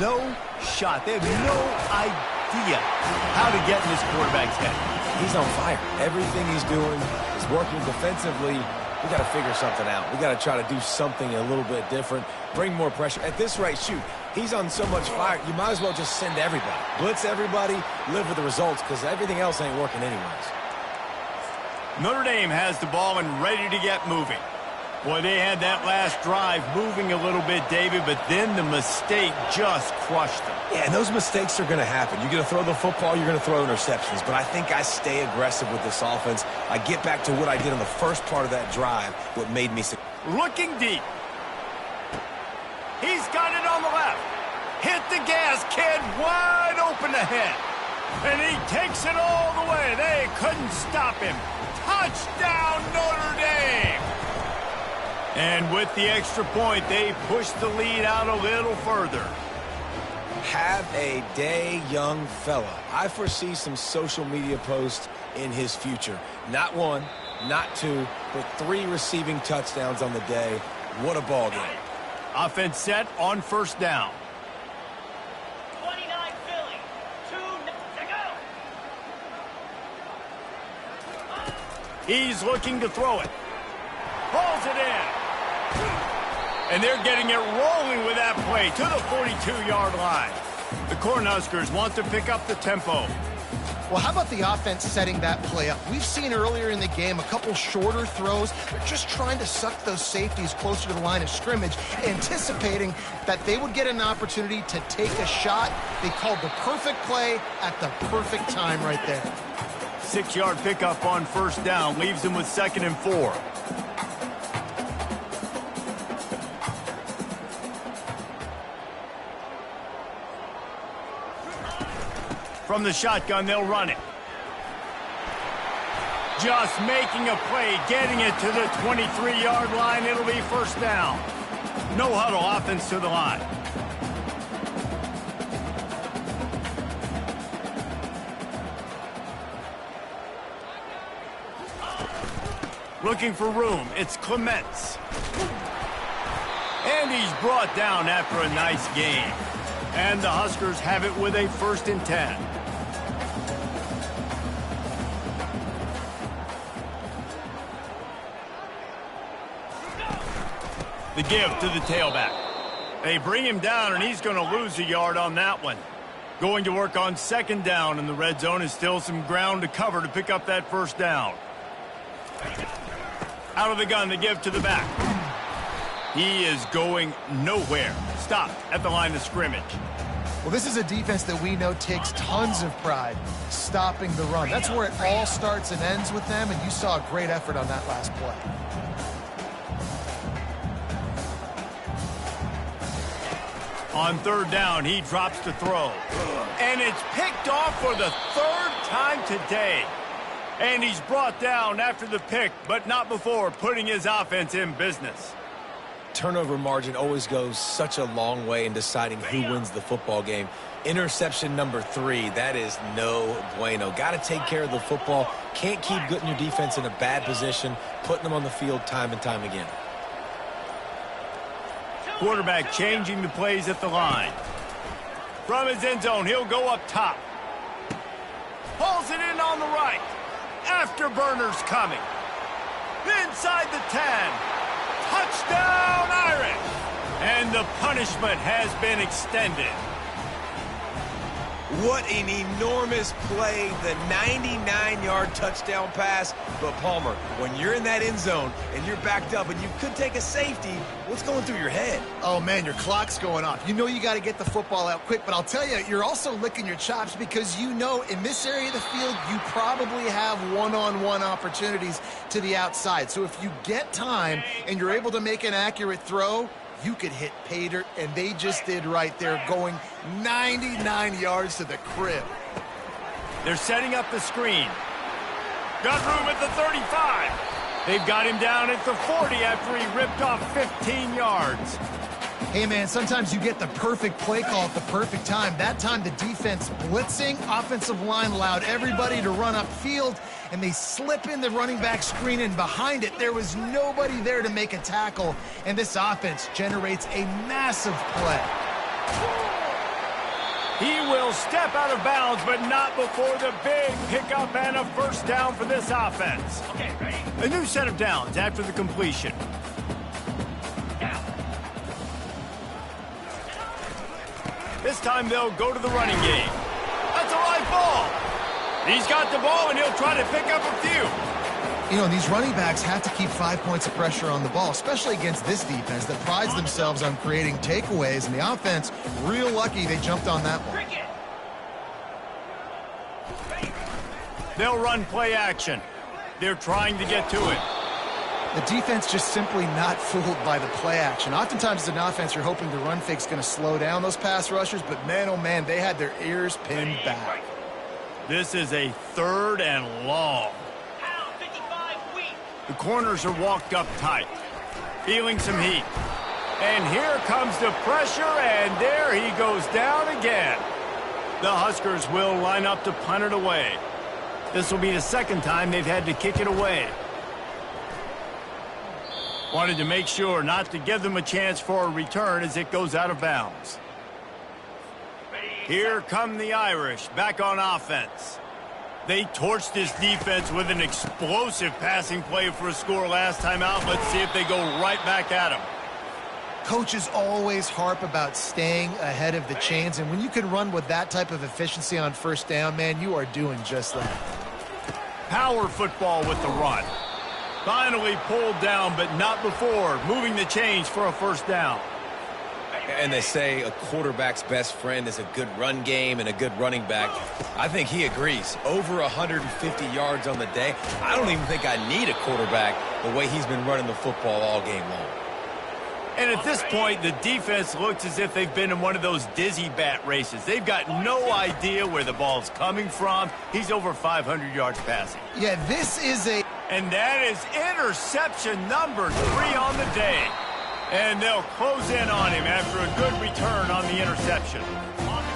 No shot. They have no idea how to get in this quarterback's head. He's on fire. Everything he's doing is working defensively. We got to figure something out. We got to try to do something a little bit different. Bring more pressure. At this rate, shoot, he's on so much fire, you might as well just send everybody. Blitz everybody, live with the results, because everything else ain't working anyways. Notre Dame has the ball and ready to get moving. Boy, they had that last drive moving a little bit, David, but then the mistake just crushed them. Yeah, and those mistakes are going to happen. You're going to throw the football, you're going to throw interceptions. But I think I stay aggressive with this offense. I get back to what I did on the first part of that drive, what made me looking deep. He's got it on the left. Hit the gas, kid, wide open ahead. And he takes it all the way. They couldn't stop him. Touchdown, Notre Dame. And with the extra point, they push the lead out a little further. Have a day, young fella. I foresee some social media posts in his future. Not 1, not 2, but 3 receiving touchdowns on the day. What a ball game. Offense set on first down. 29 Philly. 2 to go. He's looking to throw it. Pulls it in. And they're getting it rolling with that play to the 42-yard line. The Cornhuskers want to pick up the tempo. Well, how about the offense setting that play up? We've seen earlier in the game a couple shorter throws. They're just trying to suck those safeties closer to the line of scrimmage, anticipating that they would get an opportunity to take a shot. They called the perfect play at the perfect time right there. 6-yard pickup on first down leaves them with 2nd and 4. From the shotgun, they'll run it. Just making a play, getting it to the 23-yard line. It'll be first down. No huddle, offense to the line. Looking for room, it's Clements. And he's brought down after a nice game. And the Huskers have it with a 1st and 10. The give to the tailback. They bring him down, and he's going to lose a yard on that one. Going to work on second down in the red zone is still some ground to cover to pick up that first down. Out of the gun, the give to the back. He is going nowhere. Stopped at the line of scrimmage. Well, this is a defense that we know takes tons of pride stopping the run. That's where it all starts and ends with them, and you saw a great effort on that last play. On third down, he drops to throw. And it's picked off for the third time today. And he's brought down after the pick, but not before putting his offense in business. Turnover margin always goes such a long way in deciding who wins the football game. Interception number 3, that is no bueno. Got to take care of the football. Can't keep getting your defense in a bad position, putting them on the field time and time again. Quarterback changing the plays at the line. From his end zone, he'll go up top. Pulls it in on the right. Afterburners coming. Inside the 10. Touchdown, Irish! And the punishment has been extended. What an enormous play, the 99-yard touchdown pass. But Palmer, when you're in that end zone and you're backed up and you could take a safety, what's going through your head? Oh, man, your clock's going off. You know you got to get the football out quick, but I'll tell you, you're also licking your chops because you know in this area of the field, you probably have one-on-one opportunities to the outside. So if you get time and you're able to make an accurate throw, you could hit pay dirt, and they just did right there, going 99 yards to the crib. They're setting up the screen. Got room at the 35. They've got him down at the 40 after he ripped off 15 yards. Hey, man, sometimes you get the perfect play call at the perfect time. That time the defense blitzing, offensive line allowed everybody to run upfield, and they slip in the running back screen, and behind it, there was nobody there to make a tackle, and this offense generates a massive play. He will step out of bounds, but not before the big pickup and a first down for this offense. Okay, ready? A new set of downs after the completion. This time they'll go to the running game. That's a live ball. He's got the ball, and he'll try to pick up a few. You know, these running backs have to keep 5 points of pressure on the ball, especially against this defense that prides themselves on creating takeaways, and the offense, real lucky they jumped on that one. Cricket. They'll run play action. They're trying to get to it. The defense just simply not fooled by the play action. Oftentimes as an offense, you're hoping the run fake's going to slow down those pass rushers, but man, oh man, they had their ears pinned back. This is a third and long. Out, 55 weak. The corners are walked up tight, feeling some heat. And here comes the pressure, and there he goes down again. The Huskers will line up to punt it away. This will be the second time they've had to kick it away. Wanted to make sure not to give them a chance for a return as it goes out of bounds. Here come the Irish back on offense. They torched this defense with an explosive passing play for a score last time out. Let's see if they go right back at them. Coaches always harp about staying ahead of the chains, and when you can run with that type of efficiency on first down, man, you are doing just that. Power football with the run. Finally pulled down, but not before moving the chains for a first down. And they say a quarterback's best friend is a good run game and a good running back. I think he agrees. Over 150 yards on the day. I don't even think I need a quarterback the way he's been running the football all game long. And at this point, the defense looks as if they've been in one of those dizzy bat races. They've got no idea where the ball's coming from. He's over 500 yards passing. Yeah, this is a... And that is interception number 3 on the day. And they'll close in on him after a good return on the interception.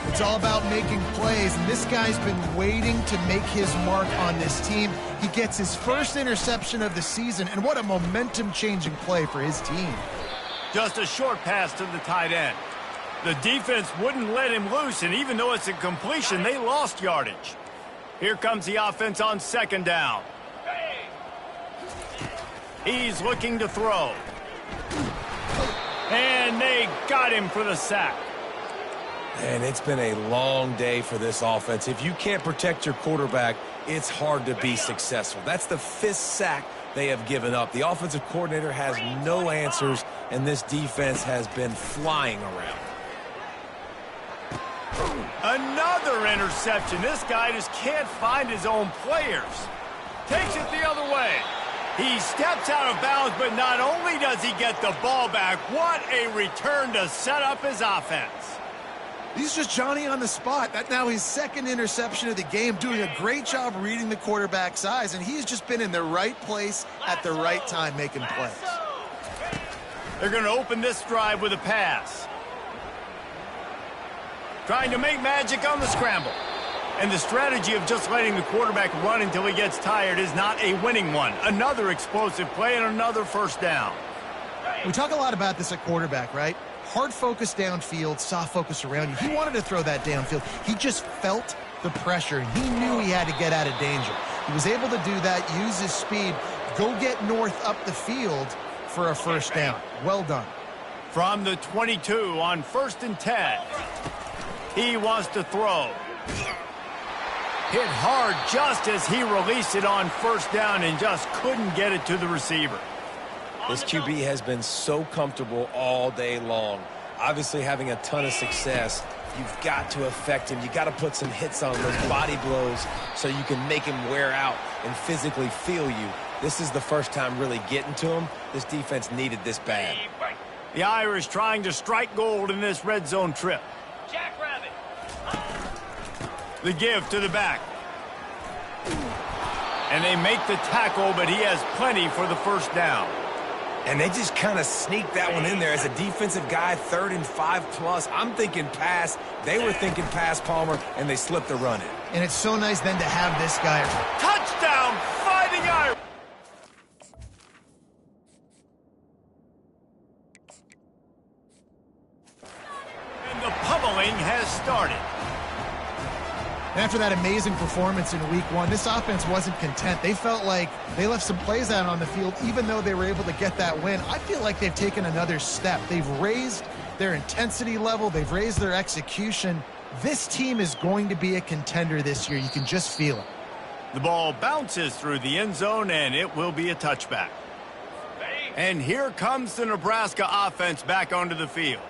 It's all about making plays, and this guy's been waiting to make his mark on this team. He gets his first interception of the season, and what a momentum-changing play for his team. Just a short pass to the tight end. The defense wouldn't let him loose, and even though it's a completion, they lost yardage. Here comes the offense on second down. He's looking to throw. And they got him for the sack. And it's been a long day for this offense. If you can't protect your quarterback, it's hard to be successful. That's the 5th sack they have given up. The offensive coordinator has no answers, and this defense has been flying around. Another interception. This guy just can't find his own players. Takes it the other way. He steps out of bounds, but not only does he get the ball back, what a return to set up his offense. He's just Johnny on the spot. That's now his 2nd interception of the game, doing a great job reading the quarterback's eyes, and he's just been in the right place at the right time making plays. They're going to open this drive with a pass. Trying to make magic on the scramble. And the strategy of just letting the quarterback run until he gets tired is not a winning one. Another explosive play and another first down. We talk a lot about this at quarterback, right? Hard focus downfield, soft focus around you. He wanted to throw that downfield. He just felt the pressure, and he knew he had to get out of danger. He was able to do that, use his speed, go get north up the field for a first down. Well done. From the 22 on 1st and 10. He wants to throw. Hit hard just as he released it on first down and just couldn't get it to the receiver. This QB has been so comfortable all day long. Obviously having a ton of success. You've got to affect him. You've got to put some hits on those body blows so you can make him wear out and physically feel you. This is the first time really getting to him. This defense needed this bad. The Irish trying to strike gold in this red zone trip. Jackrabbit. The give to the back. And they make the tackle, but he has plenty for the first down. And they just kind of sneaked that one in there as a defensive guy, 3rd and 5+. I'm thinking pass. They were thinking pass, Palmer, and they slipped the run in. And it's so nice then to have this guy. Touchdown, Fighting Irish! And the pummeling has started. After that amazing performance in week 1, this offense wasn't content. They felt like they left some plays out on the field, even though they were able to get that win. I feel like they've taken another step. They've raised their intensity level. They've raised their execution. This team is going to be a contender this year. You can just feel it. The ball bounces through the end zone, and it will be a touchback. And here comes the Nebraska offense back onto the field.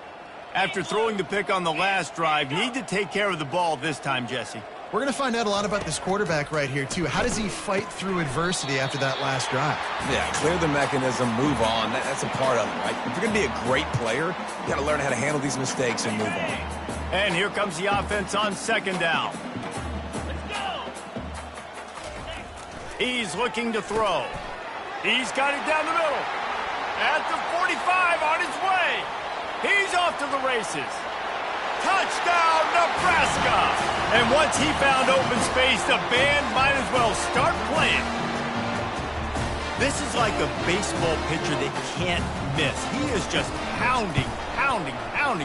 After throwing the pick on the last drive, need to take care of the ball this time, Jesse. We're going to find out a lot about this quarterback right here, too. How does he fight through adversity after that last drive? Yeah, clear the mechanism, move on. That's a part of it, right? If you're going to be a great player, you got to learn how to handle these mistakes and move on. And here comes the offense on 2nd down. He's looking to throw. He's got it down the middle. At the 45 on his way. He's off to the races. Touchdown, Nebraska! And once he found open space, the band might as well start playing. This is like a baseball pitcher that can't miss. He is just pounding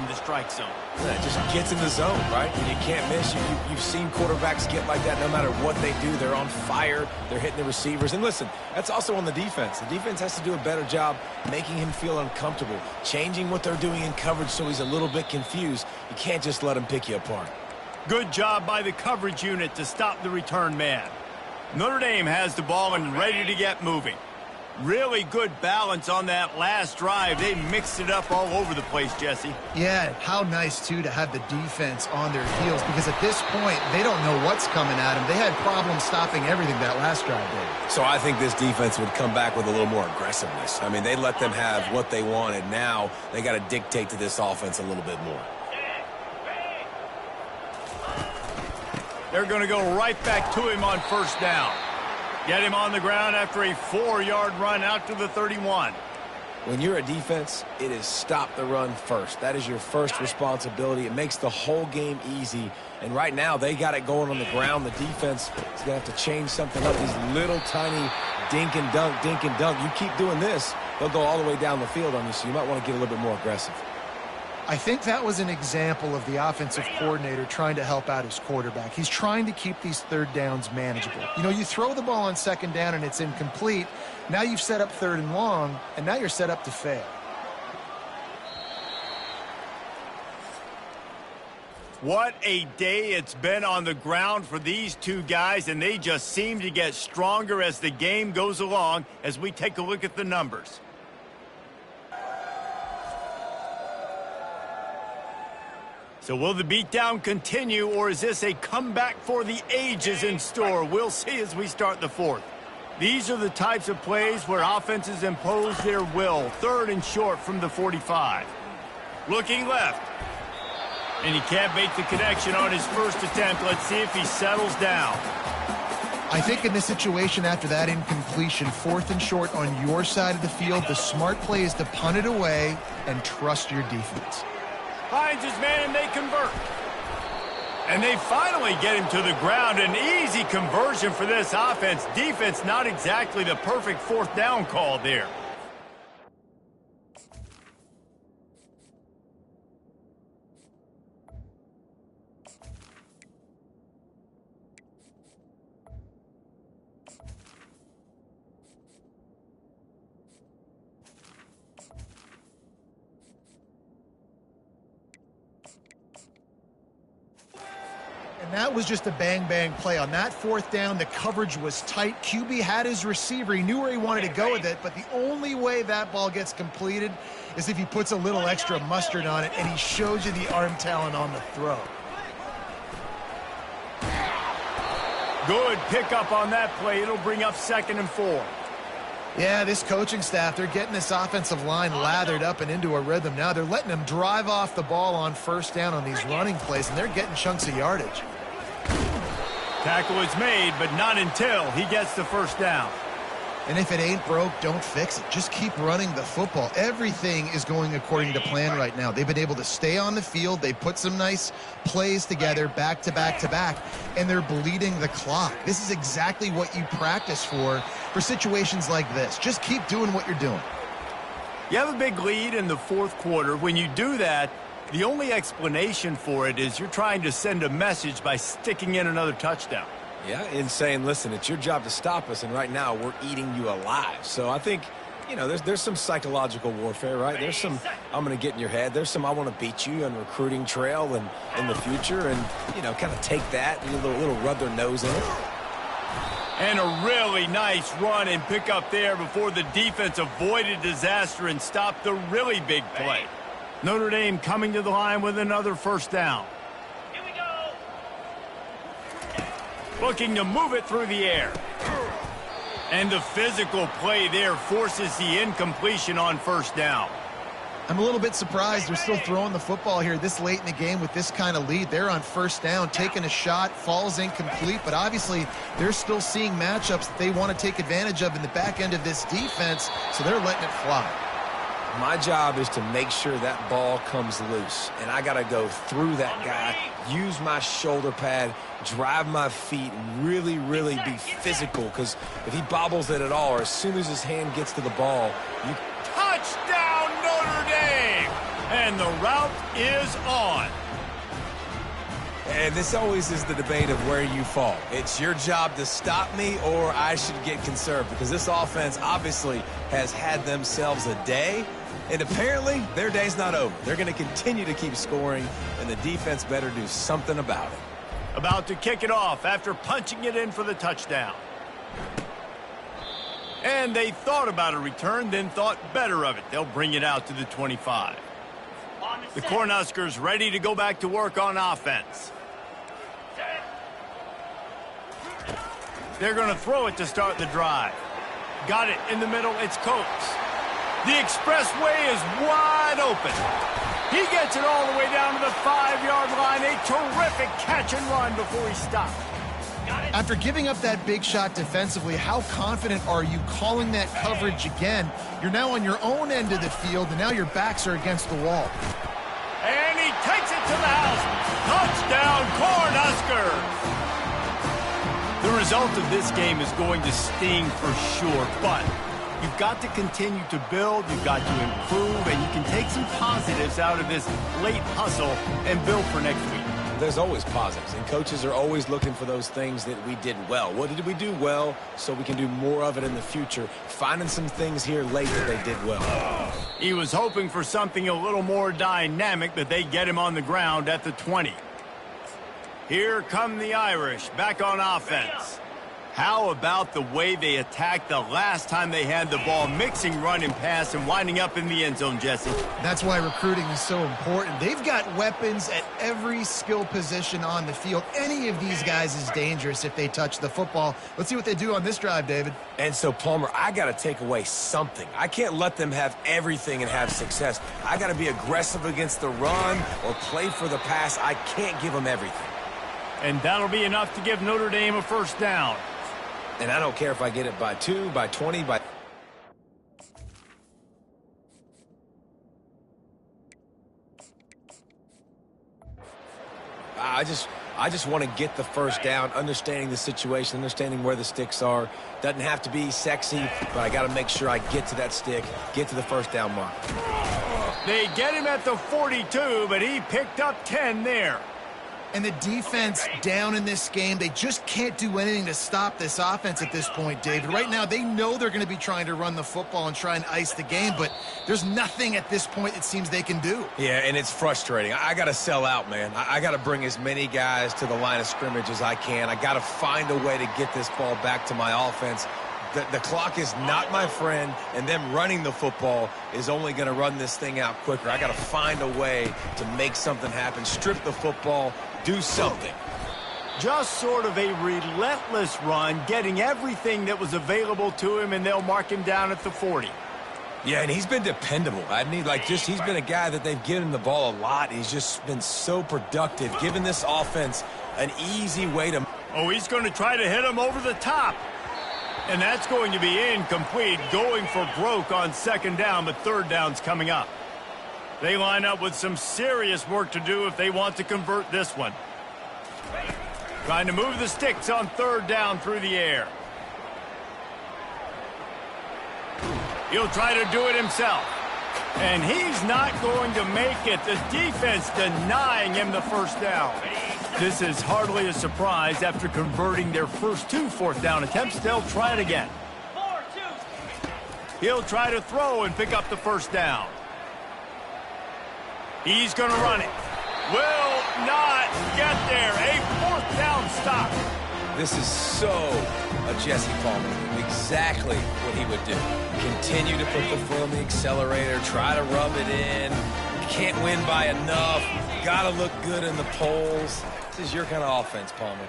the strike zone. Yeah, it just gets in the zone, right? When you can't miss, you've seen quarterbacks get like that no matter what they do. They're on fire. They're hitting the receivers. And listen, that's also on the defense. The defense has to do a better job making him feel uncomfortable, changing what they're doing in coverage so he's a little bit confused. You can't just let him pick you apart. Good job by the coverage unit to stop the return man. Notre Dame has the ball and ready to get moving. Really good balance on that last drive. They mixed it up all over the place, Jesse. Yeah, how nice, too, to have the defense on their heels, because at this point, they don't know what's coming at them. They had problems stopping everything that last drive did. So I think this defense would come back with a little more aggressiveness. I mean, they let them have what they wanted. Now they got to dictate to this offense a little bit more. They're going to go right back to him on first down. Get him on the ground after a 4-yard run out to the 31. When you're a defense, it is stop the run first. That is your first responsibility. It makes the whole game easy. And right now, they got it going on the ground. The defense is going to have to change something up. These little tiny dink and dunk, dink and dunk. You keep doing this, they'll go all the way down the field on you, so you might want to get a little bit more aggressive. I think that was an example of the offensive coordinator trying to help out his quarterback. He's trying to keep these third downs manageable. You know, you throw the ball on second down and it's incomplete. Now you've set up 3rd and long, and now you're set up to fail. What a day it's been on the ground for these two guys, and they just seem to get stronger as the game goes along as we take a look at the numbers. So will the beatdown continue, or is this a comeback for the ages in store? We'll see as we start the fourth. These are the types of plays where offenses impose their will. 3rd and short from the 45. Looking left. And he can't make the connection on his first attempt. Let's see if he settles down. I think in this situation after that incompletion, 4th and short on your side of the field, the smart play is to punt it away and trust your defense. Finds his man and they convert. And they finally get him to the ground. An easy conversion for this offense. Defense not exactly the perfect 4th down call there. And that was just a bang-bang play. On that 4th down, the coverage was tight. QB had his receiver. He knew where he wanted to go with it, but the only way that ball gets completed is if he puts a little extra mustard on it, and he shows you the arm talent on the throw. Good pickup on that play. It'll bring up 2nd and 4. Yeah, this coaching staff, they're getting this offensive line lathered up and into a rhythm now. They're letting them drive off the ball on 1st down on these running plays, and they're getting chunks of yardage. Tackle is made, but not until he gets the 1st down. And if it ain't broke, don't fix it. Just keep running the football. Everything is going according to plan right now. They've been able to stay on the field. They put some nice plays together back to back to back, and they're bleeding the clock. This is exactly what you practice for situations like this. Just keep doing what you're doing. You have a big lead in the 4th quarter. When you do that, the only explanation for it is you're trying to send a message by sticking in another touchdown. Yeah, and saying, listen, it's your job to stop us, and right now we're eating you alive. So I think, you know, there's some psychological warfare, right? There's some, I'm going to get in your head. There's some, I want to beat you on recruiting trail and in the future, and, you know, kind of take that and a little rub their nose in it. And a really nice run and pick up there before the defense avoided disaster and stopped the really big play. Notre Dame coming to the line with another 1st down. Here we go. Looking to move it through the air. And the physical play there forces the incompletion on 1st down. I'm a little bit surprised they're still throwing the football here this late in the game with this kind of lead. They're on 1st down, taking a shot, falls incomplete, but obviously they're still seeing matchups that they want to take advantage of in the back end of this defense, so they're letting it fly. My job is to make sure that ball comes loose, and I got to go through that guy, use my shoulder pad, drive my feet, really, really be physical, because if he bobbles it at all, or as soon as his hand gets to the ball, you... Touchdown, Notre Dame! And the route is on. And this always is the debate of where you fall. It's your job to stop me, or I should get conserved, because this offense obviously has had themselves a day, and apparently their day's not over. They're going to continue to keep scoring, and the defense better do something about it. About to kick it off after punching it in for the touchdown. And they thought about a return, then thought better of it. They'll bring it out to the 25. The Cornhuskers ready to go back to work on offense. They're going to throw it to start the drive. Got it in the middle. It's Coates. The expressway is wide open. He gets it all the way down to the 5-yard line. A terrific catch and run before he stopped. After giving up that big shot defensively, how confident are you calling that coverage again? You're now on your own end of the field, and now your backs are against the wall. And he takes it to the house. Touchdown, Cornhuskers! The result of this game is going to sting for sure, but you've got to continue to build, you've got to improve, and you can take some positives out of this late hustle and build for next week. There's always positives, and coaches are always looking for those things that we did well. What did we do well so we can do more of it in the future? Finding some things here late that they did well. He was hoping for something a little more dynamic, but they get him on the ground at the 20. Here come the Irish back on offense. How about the way they attacked the last time they had the ball, mixing run and pass and winding up in the end zone, Jesse? That's why recruiting is so important. They've got weapons at every skill position on the field. Any of these guys is dangerous if they touch the football. Let's see what they do on this drive, David. And so, Palmer, I got to take away something. I can't let them have everything and have success. I got to be aggressive against the run or play for the pass. I can't give them everything. And that'll be enough to give Notre Dame a first down. And I don't care if I get it by 2, by 20, by... I just want to get the first down, understanding the situation, understanding where the sticks are. Doesn't have to be sexy, but I got to make sure I get to that stick, get to the first down mark. They get him at the 42, but he picked up 10 there. And the defense down in this game, they just can't do anything to stop this offense at this point, David. Right now, they know they're going to be trying to run the football and try and ice the game, but there's nothing at this point it seems they can do. Yeah, and it's frustrating. I got to sell out, man. I got to bring as many guys to the line of scrimmage as I can. I got to find a way to get this ball back to my offense. The clock is not my friend, and them running the football is only going to run this thing out quicker. I got to find a way to make something happen, strip the football, do something. Just sort of a relentless run, getting everything that was available to him, and they'll mark him down at the 40. Yeah, and he's been dependable. He's been a guy that they've given the ball a lot. He's just been so productive, giving this offense an easy way to... Oh, he's going to try to hit him over the top. And that's going to be incomplete, going for broke on second down, but third down's coming up. They line up with some serious work to do if they want to convert this one. Trying to move the sticks on third down through the air. He'll try to do it himself. And he's not going to make it. The defense denying him the first down. This is hardly a surprise after converting their first 2 fourth down attempts. They'll try it again. 4-2. He'll try to throw and pick up the first down. He's going to run it. Will not get there. A fourth down stop. This is so a Jesse Palmer. Exactly what he would do. Continue to put the foot on the accelerator, try to rub it in. Can't win by enough. Got to look good in the polls. This is your kind of offense, Palmer.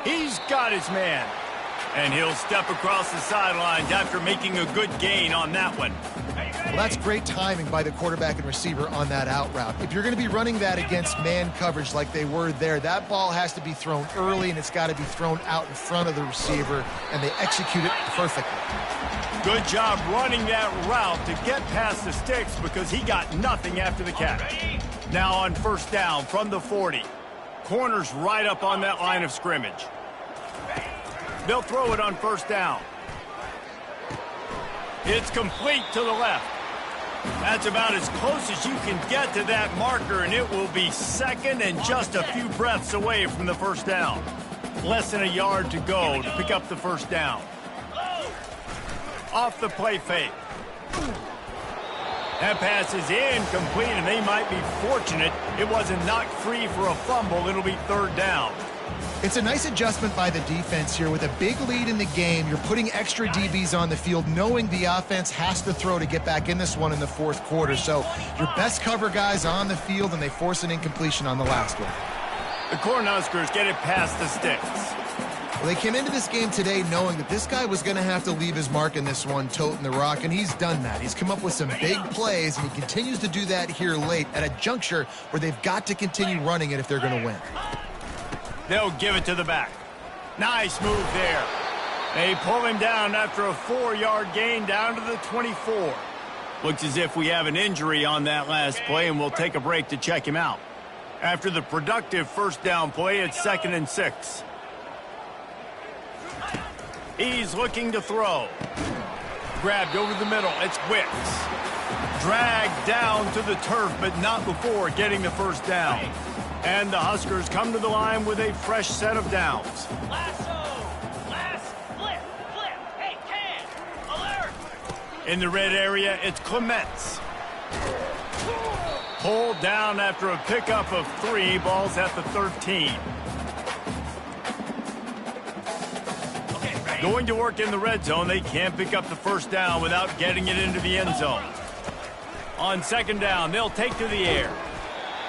He's got his man. And he'll step across the sidelines after making a good gain on that one. Well, that's great timing by the quarterback and receiver on that out route. If you're going to be running that against man coverage like they were there, that ball has to be thrown early, and it's got to be thrown out in front of the receiver, and they execute it perfectly. Good job running that route to get past the sticks because he got nothing after the catch. Now on first down from the 40. Corners right up on that line of scrimmage. They'll throw it on first down. It's complete to the left. That's about as close as you can get to that marker, and it will be second and just a few breaths away from the first down. Less than a yard to go to pick up the first down. Off the play fake. That pass is incomplete, and they might be fortunate it wasn't knocked free for a fumble. It'll be third down. It's a nice adjustment by the defense here. With a big lead in the game, you're putting extra DBs on the field, knowing the offense has to throw to get back in this one in the fourth quarter. So your best cover guys on the field, and they force an incompletion on the last one. The Cornhuskers get it past the sticks. Well, they came into this game today knowing that this guy was going to have to leave his mark in this one, toting the rock, and he's done that. He's come up with some big plays, and he continues to do that here late at a juncture where they've got to continue running it if they're going to win. They'll give it to the back. Nice move there. They pull him down after a 4-yard gain down to the 24. Looks as if we have an injury on that last play, and we'll take a break to check him out. After the productive first down play, it's 2nd and 6. He's looking to throw. Grabbed over the middle. It's Wicks. Dragged down to the turf, but not before getting the first down. And the Huskers come to the line with a fresh set of downs. Lasso! Last flip! Hey, Cam! Alert! In the red area, it's Clements. Pulled down after a pickup of 3. Balls at the 13. Going to work in the red zone. They can't pick up the first down without getting it into the end zone. On second down, they'll take to the air.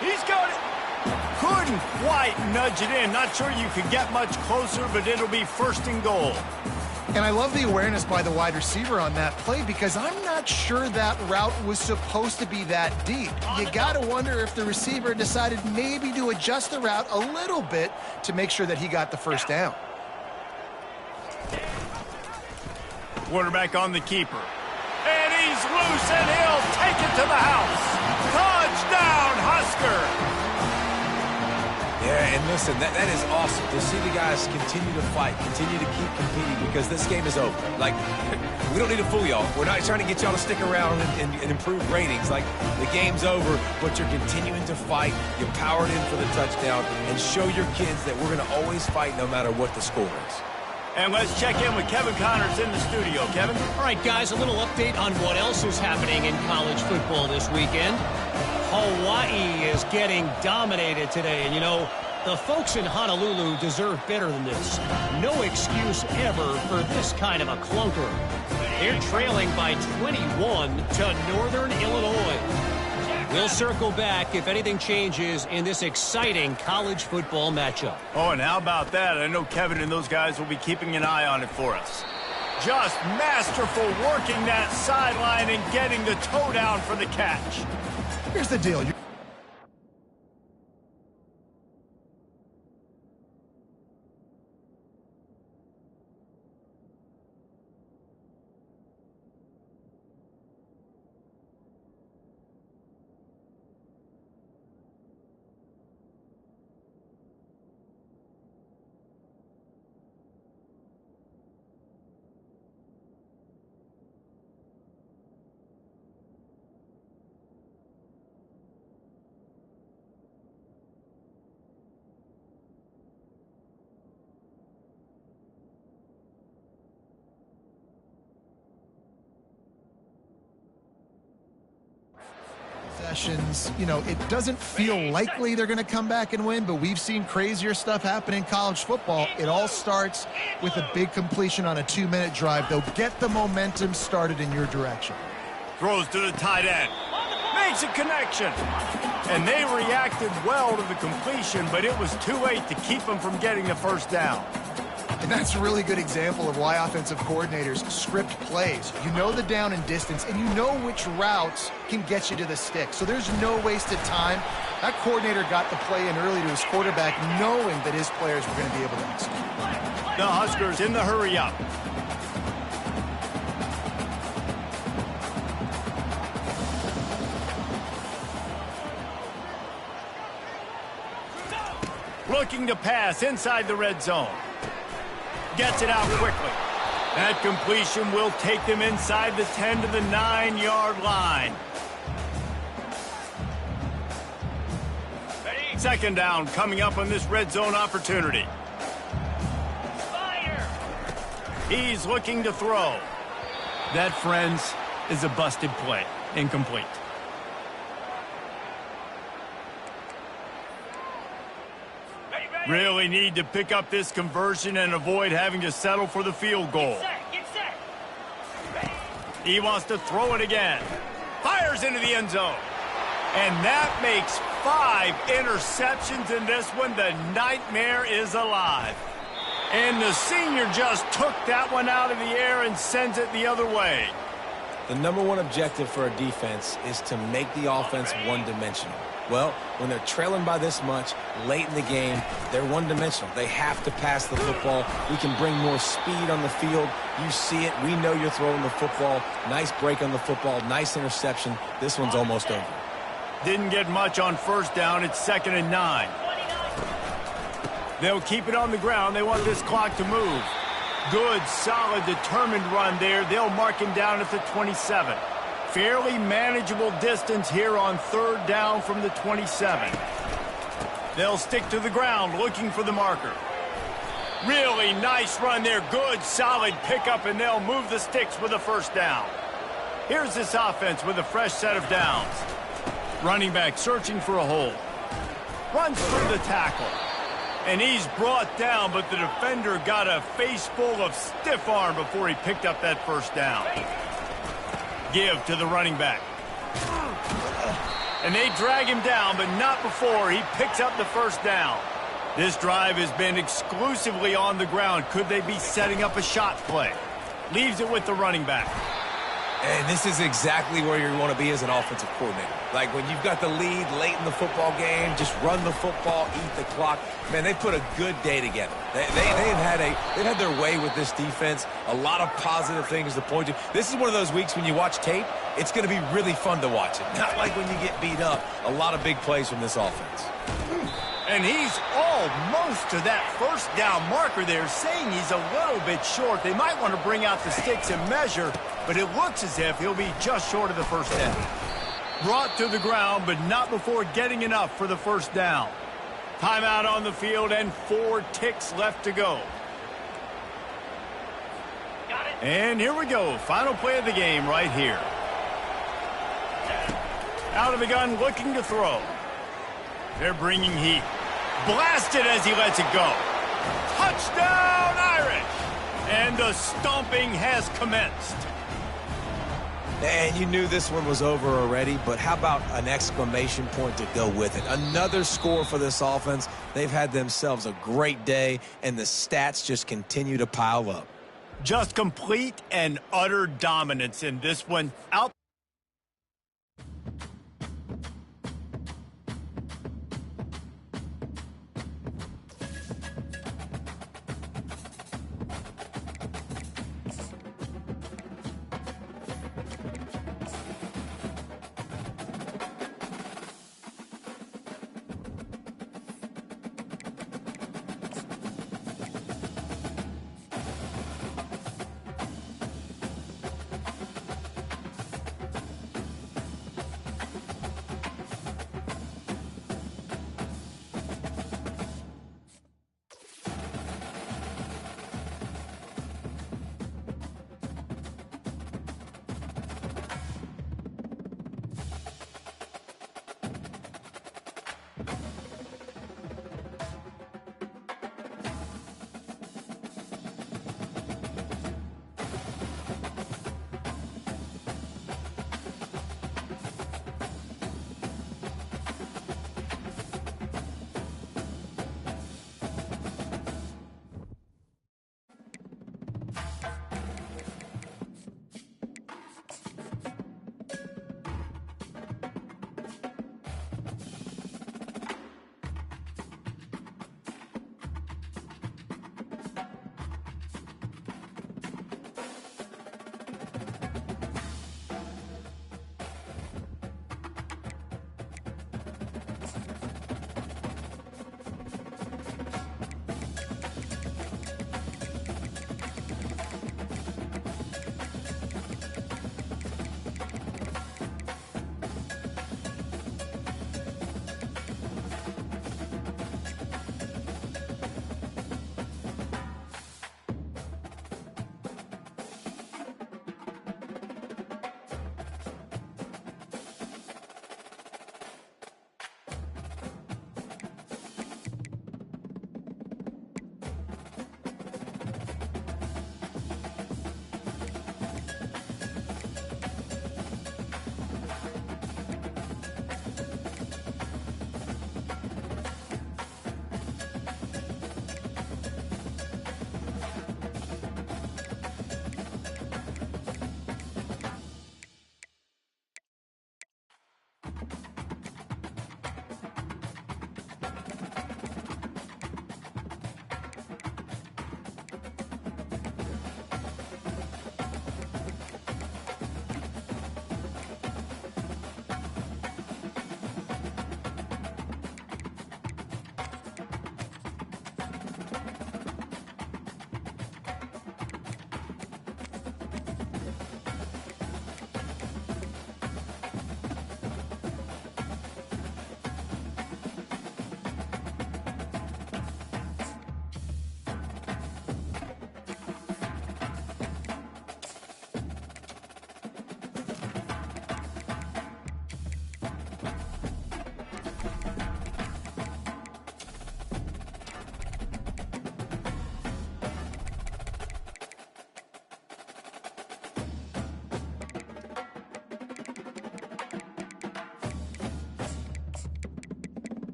He's got it. Couldn't quite nudge it in. Not sure you could get much closer, but it'll be first and goal. And I love the awareness by the wide receiver on that play because I'm not sure that route was supposed to be that deep. You got to wonder if the receiver decided maybe to adjust the route a little bit to make sure that he got the first down. Quarterback on the keeper. And he's loose, and he'll take it to the house. Touchdown, Husker! Yeah, and listen, that is awesome to see the guys continue to fight, continue to keep competing because this game is over. Like, we don't need to fool y'all. We're not trying to get y'all to stick around and improve ratings. Like, the game's over, but you're continuing to fight. You powered in for the touchdown and show your kids that we're going to always fight no matter what the score is. And let's check in with Kevin Connors in the studio. Kevin? All right, guys, a little update on what else is happening in college football this weekend. Hawaii is getting dominated today, and you know, the folks in Honolulu deserve better than this. No excuse ever for this kind of a clunker. They're trailing by 21 to Northern Illinois. We'll circle back if anything changes in this exciting college football matchup. Oh, and how about that? I know Kevin and those guys will be keeping an eye on it for us. Just masterful working that sideline and getting the toe down for the catch. Here's the deal. You know, it doesn't feel likely they're going to come back and win, but we've seen crazier stuff happen in college football. It all starts with a big completion on a 2-minute drive. They'll get the momentum started in your direction. Throws to the tight end. Makes a connection. And they reacted well to the completion, but it was too late to keep them from getting the first down. And that's a really good example of why offensive coordinators script plays. You know the down and distance, and you know which routes can get you to the stick. So there's no wasted time. That coordinator got the play in early to his quarterback, knowing that his players were going to be able to execute. The Huskers in the hurry up. Looking to pass inside the red zone. Gets it out quickly. That completion will take them inside the 10 to the 9-yard line. Second down coming up on this red zone opportunity. Fire! He's looking to throw. That, friends, is a busted play. Incomplete. Really need to pick up this conversion and avoid having to settle for the field goal. Get set! He wants to throw it again. Fires into the end zone. And that makes 5 interceptions in this one. The nightmare is alive. And the senior just took that one out of the air and sends it the other way. The number one objective for a defense is to make the offense one-dimensional. Well, when they're trailing by this much late in the game, they're one-dimensional. They have to pass the football. We can bring more speed on the field. You see it. We know you're throwing the football. Nice break on the football. Nice interception. This one's almost over. Didn't get much on first down. It's 2nd and 9. They'll keep it on the ground. They want this clock to move. Good, solid, determined run there. They'll mark him down at the 27. Fairly manageable distance here on 3rd down from the 27. They'll stick to the ground looking for the marker. Really nice run there. Good, solid pickup, and they'll move the sticks with a first down. Here's this offense with a fresh set of downs. Running back searching for a hole. Runs through the tackle. And he's brought down, but the defender got a face full of stiff arm before he picked up that first down. Give to the running back. And they drag him down, but not before he picks up the first down. This drive has been exclusively on the ground. Could they be setting up a shot play? Leaves it with the running back. And this is exactly where you want to be as an offensive coordinator. Like when you've got the lead late in the football game, just run the football, eat the clock. Man, they put a good day together. They've had their way with this defense. A lot of positive things to point to. This is one of those weeks when you watch tape, it's going to be really fun to watch it. Not like when you get beat up. A lot of big plays from this offense. And he's almost to that first down marker there, saying he's a little bit short. They might want to bring out the sticks and measure, but it looks as if he'll be just short of the first down. Brought to the ground, but not before getting enough for the first down. Timeout on the field and 4 ticks left to go. Got it. And here we go. Final play of the game right here. Out of the gun, looking to throw. They're bringing heat. Blasted as he lets it go. Touchdown, Irish! And the stomping has commenced. And you knew this one was over already, but how about an exclamation point to go with it? Another score for this offense. They've had themselves a great day, and the stats just continue to pile up. Just complete and utter dominance in this one. Out